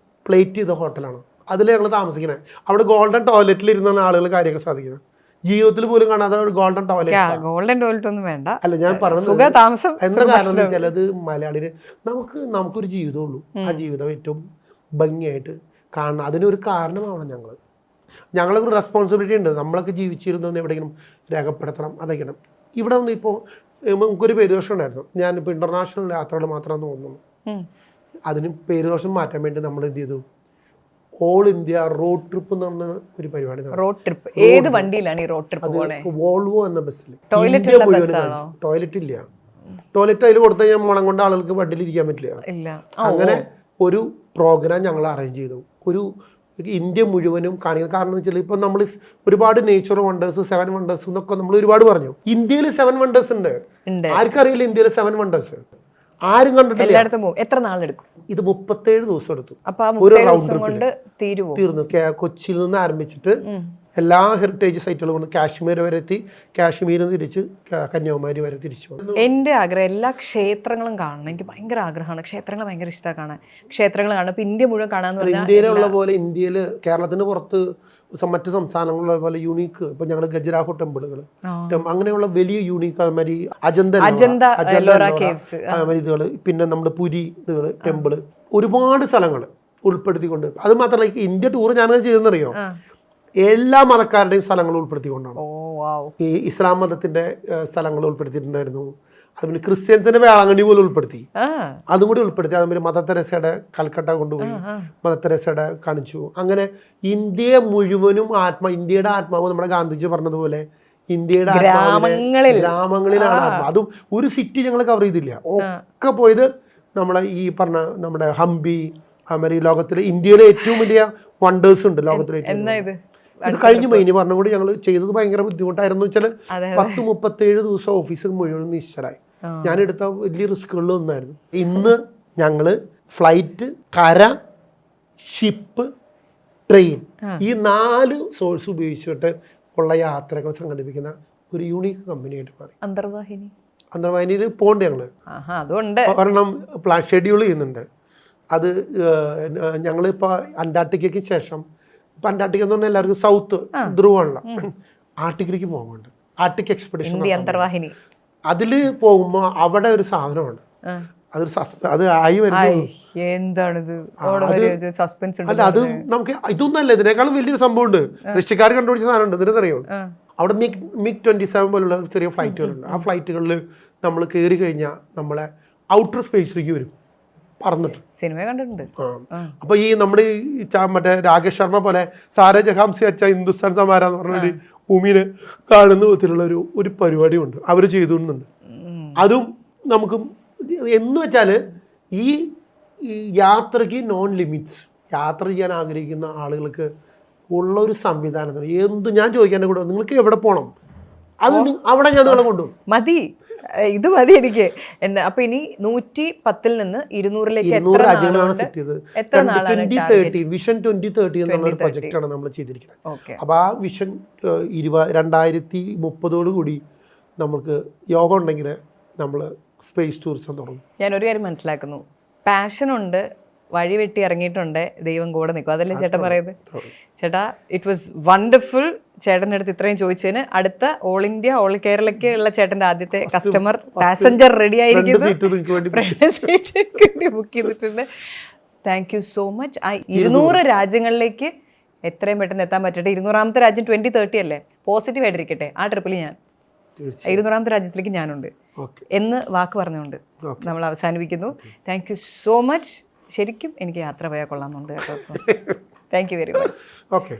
പ്ലേറ്റ് ചെയ്ത ഹോട്ടലാണ്. അതിൽ ഞങ്ങൾ താമസിക്കുന്നത്. അവിടെ ഗോൾഡൻ ടോയ്ലറ്റിൽ ഇരുന്നാണ് ആളുകൾ കാര്യങ്ങൾ സാധിക്കുന്നത്. ജീവിതത്തിൽ പോലും കാണാതെ ഗോൾഡൻ ടോയ്ലറ്റ് ഒന്നും വേണ്ട. അല്ല, ഞാൻ പറഞ്ഞത് എന്താ കാരണം എന്ന് വെച്ചാൽ അത് മലയാളിന് നമുക്കൊരു ജീവിതമുള്ളൂ. ആ ജീവിതം ഏറ്റവും ഭംഗിയായിട്ട് കാണണം. അതിനൊരു കാരണമാണ് ഞങ്ങൾക്ക് റെസ്പോൺസിബിലിറ്റി ഉണ്ട്. നമ്മളൊക്കെ ജീവിച്ചിരുന്നൊന്ന് എവിടെയെങ്കിലും രേഖപ്പെടുത്തണം, അതൊക്കെയാണ്. ഇവിടെ ഒന്ന് ഇപ്പോൾ നമുക്കൊരു പേരുദോഷം ഉണ്ടായിരുന്നു. ഞാനിപ്പോൾ ഇന്റർനാഷണൽ യാത്രകൾ മാത്രമാണ് തോന്നുന്നു. അതിന് പേരുദോഷം മാറ്റാൻ വേണ്ടി നമ്മൾ എന്ത് ചെയ്തു? ഓൾ ഇന്ത്യ റോഡ് ട്രിപ്പ് എന്ന് പറഞ്ഞ ഒരു പരിപാടി. റോഡ് ട്രിപ്പ് ഏത് വണ്ടിയിലാണ് ഈ റോഡ് ട്രിപ്പ്? വോൾവോ എന്ന ബസ്സിൽ. ടോയ്ലറ്റ് ഇല്ല, ടോയ്ലറ്റ് അതിൽ കൊടുത്തു കഴിഞ്ഞാൽ മണം കൊണ്ട് ആളുകൾക്ക് വണ്ടിയിൽ ഇരിക്കാൻ പറ്റില്ല. അങ്ങനെ ഒരു പ്രോഗ്രാം ഞങ്ങൾ അറേഞ്ച് ചെയ്തു. ഒരു ഇന്ത്യ മുഴുവനും കാണിക്കുന്നത്. കാരണം എന്ന് വെച്ചാൽ ഇപ്പം നമ്മൾ ഒരുപാട് നേച്ചർ വണ്ടേഴ്സ്, 7 വണ്ടേഴ്സ് എന്നൊക്കെ നമ്മൾ ഒരുപാട് പറഞ്ഞു. ഇന്ത്യയിൽ 7 വണ്ടേഴ്സ് ഉണ്ട്. ആർക്കറിയില്ല ഇന്ത്യയിൽ 7 വണ്ടേഴ്സ്? ആരും കണ്ടിട്ടില്ല. എത്ര നാളെടുക്കും? ഇത് 37 ദിവസം എടുത്തു. ഒരു റൗണ്ട് ട്രിപ്പിൽ തീർന്നു. കൊച്ചിയിൽ നിന്ന് ആരംഭിച്ചിട്ട് എല്ലാ ഹെറിറ്റേജ് സൈറ്റുകളും കൊണ്ട് കാശ്മീർ വരെ എത്തി, കാശ്മീരിൽ നിന്ന് തിരിച്ച് കന്യാകുമാരി വരെ തിരിച്ചു. എൻ്റെ ആഗ്രഹം എല്ലാ ക്ഷേത്രങ്ങളും കാണണം. എനിക്ക് ഭയങ്കര ആഗ്രഹമാണ്. ക്ഷേത്രങ്ങൾ ഭയങ്കര ഇഷ്ടമാണ് കാണാൻ. ക്ഷേത്രങ്ങൾ കാണാൻ. ഇപ്പം ഇന്ത്യ മുഴുവൻ കാണാന്ന് പറഞ്ഞാൽ ഇന്ത്യയിലുള്ള പോലെ ഇന്ത്യയിൽ കേരളത്തിന് പുറത്ത് മറ്റ് സംസ്ഥാനങ്ങളുള്ള പോലെ യൂണീക്ക് ഇപ്പൊ ഞങ്ങൾ ഗജരാഹോ ടെമ്പിളുകൾ, അങ്ങനെയുള്ള വലിയ യൂണീക്ക് അതുമാതിരി ഇതുകൾ, പിന്നെ നമ്മുടെ പുരി ഇതുകൾ ടെമ്പിള്, ഒരുപാട് സ്ഥലങ്ങൾ ഉൾപ്പെടുത്തിക്കൊണ്ട്. അത് മാത്രമല്ല ഇന്ത്യ ടൂർ ഞാനത് ചെയ്തെന്നറിയോ? എല്ലാ മതക്കാരുടെയും സ്ഥലങ്ങൾ ഉൾപ്പെടുത്തിക്കൊണ്ടാണ്. ഈ ഇസ്ലാം മതത്തിന്റെ സ്ഥലങ്ങൾ ഉൾപ്പെടുത്തിയിട്ടുണ്ടായിരുന്നു. അതുപോലെ ക്രിസ്ത്യൻസിന്റെ വേളാങ്കണ്ണി പോലും ഉൾപ്പെടുത്തി, അതും കൂടി ഉൾപ്പെടുത്തി. അതുപോലെ മദർ തെരേസയുടെ കൽക്കട്ട കൊണ്ടുപോയി മദർ തെരേസയുടെ കാണിച്ചു. അങ്ങനെ ഇന്ത്യയെ മുഴുവനും ഇന്ത്യയുടെ ആത്മാവ് നമ്മുടെ ഗാന്ധിജി പറഞ്ഞതുപോലെ ഇന്ത്യയുടെ ഗ്രാമങ്ങളിലാണ് ആത്മാവ്. അതും ഒരു സിറ്റി ഞങ്ങൾ കവർ ചെയ്തില്ല. ഒക്കെ പോയത് നമ്മളെ ഈ പറഞ്ഞ നമ്മുടെ ഹംപി, അതുമാതിരി ലോകത്തിലെ ഇന്ത്യയിലെ ഏറ്റവും വലിയ വണ്ടേഴ്സ് ഉണ്ട് ലോകത്തിലെ. ഇത് കഴിഞ്ഞ മൈനി പറഞ്ഞ കൂടി ഞങ്ങൾ ചെയ്തത് ഭയങ്കര ബുദ്ധിമുട്ടായിരുന്നു. വെച്ചാൽ 10-37 ദിവസം ഓഫീസിൽ മുഴുവൻ നിശ്ചലായി. ഞാനെടുത്ത വലിയ റിസ്കുകളിൽ ഒന്നായിരുന്നു. ഇന്ന് ഞങ്ങള് ഫ്ലൈറ്റ്, കര, ഷിപ്പ്, ട്രെയിൻ, ഈ 4 സോഴ്സ് ഉപയോഗിച്ചിട്ട് ഉള്ള യാത്രകൾ സംഘടിപ്പിക്കുന്ന ഒരു യൂണീക്ക് കമ്പനിയായിട്ട് മാറി. അന്തർവാഹിനിയിൽ പോകണ്ട ഞങ്ങള്. ഒരെണ്ണം ഷെഡ്യൂൾ ചെയ്യുന്നുണ്ട്. അത് ഞങ്ങളിപ്പോൾ അന്റാർട്ടിക്കയ്ക്ക് ശേഷം, ഇപ്പം അന്റാർട്ടിക്ക എന്ന് പറഞ്ഞാൽ എല്ലാവർക്കും സൗത്ത് ധ്രുവമാണല്ലോ, ആർട്ടിക്കിലേക്ക് പോകുന്നുണ്ട്. ആർട്ടിക് എക്സ്പെഡിഷൻ അതിൽ പോകുമ്പോൾ അവിടെ ഒരു സാധനമാണ്. അത് ആയി വരുന്നത് അല്ല, അത് നമുക്ക് ഇതൊന്നല്ല, ഇതിനേക്കാളും വലിയൊരു സംഭവം ഉണ്ട്. റഷ്യക്കാർ കണ്ടുപിടിച്ച സാധനം ഉണ്ട്. ഇതിനറിയോ? അവിടെ MiG-27 പോലുള്ള ചെറിയ ഫ്ലൈറ്റുകളുണ്ട്. ആ ഫ്ലൈറ്റുകളിൽ നമ്മൾ കയറി കഴിഞ്ഞാൽ നമ്മളെ ഔട്ടർ സ്പേസിലേക്ക് വരും പറന്നിട്ട്. സിനിമ കണ്ടിട്ടുണ്ട്. അപ്പൊ ഈ നമ്മുടെ ഈ മറ്റേ രാകേഷ് ശർമ്മ പോലെ സാരേ ജഹാം സെ അച്ഛ ഹിന്ദുസ്ഥാൻ സമാര എന്ന് പറഞ്ഞൊരു ഭൂമിനെ കാണുന്ന വിധത്തിലുള്ള ഒരു പരിപാടിയുണ്ട് അവർ ചെയ്തുകൊണ്ടുണ്ട്. അതും നമുക്ക് എന്ന് വെച്ചാൽ ഈ യാത്രയ്ക്ക് നോൺ ലിമിറ്റ്സ്, യാത്ര ചെയ്യാൻ ആഗ്രഹിക്കുന്ന ആളുകൾക്ക് ഉള്ള ഒരു സംവിധാനത്തിന് എന്ത് ഞാൻ ചോദിക്കാൻ കൂടെ നിങ്ങൾക്ക് എവിടെ പോകണം അത് അവിടെ ഞാൻ നിങ്ങളെ കൊണ്ടുപോകും. മതി, ഇത് മതി എനിക്ക്. അപ്പൊ ഇനി 110 നിന്ന് 200ലേക്ക് എത്ര നാളാണ് വിഷൻ 2030 എന്നുള്ള പ്രൊജക്റ്റാണ് നമ്മൾ ചെയ്തിരിക്കുന്നത്. അപ്പൊ ആ വിഷൻ 2030 കൂടി നമുക്ക് യോഗം ഉണ്ടെങ്കിൽ നമ്മൾ സ്പേസ് ടൂറിസം തുടങ്ങും. ഞാനൊരു കാര്യം മനസ്സിലാക്കുന്നു, പാഷനുണ്ട്, വഴി വെട്ടി ഇറങ്ങിയിട്ടുണ്ട്, ദൈവം കൂടെ നിൽക്കും. അതല്ലേ ചേട്ടൻ പറയുന്നത്? ചേട്ടാ, ഇറ്റ് വാസ് വണ്ടർഫുൾ. ചേട്ടൻ്റെ അടുത്ത് ഇത്രയും ചോദിച്ചതിന്. അടുത്ത ഓൾ ഇന്ത്യ ഓൾ കേരളയ്ക്ക് ഉള്ള ചേട്ടൻ്റെ ആദ്യത്തെ കസ്റ്റമർ പാസഞ്ചർ റെഡി ആയിരിക്കുന്നു, ബുക്ക് ചെയ്തിട്ടുണ്ട്. Thank you so much. 200 രാജ്യങ്ങളിലേക്ക് എത്രയും പെട്ടെന്ന് എത്താൻ പറ്റട്ടെ. 200ാമത്തെ രാജ്യം 2030 അല്ലേ? പോസിറ്റീവ് ആയിട്ടിരിക്കട്ടെ. ആ ട്രിപ്പിൽ ഞാൻ 200ാമത്തെ രാജ്യത്തിലേക്ക് ഞാനുണ്ട് എന്ന് വാക്ക് പറഞ്ഞുകൊണ്ട് നമ്മൾ അവസാനിപ്പിക്കുന്നു. Thank you so much. ശരിക്കും എനിക്ക് യാത്ര പോയാൽ കൊള്ളാമെന്നുണ്ട് കേട്ടോ. Thank you very much. Okay.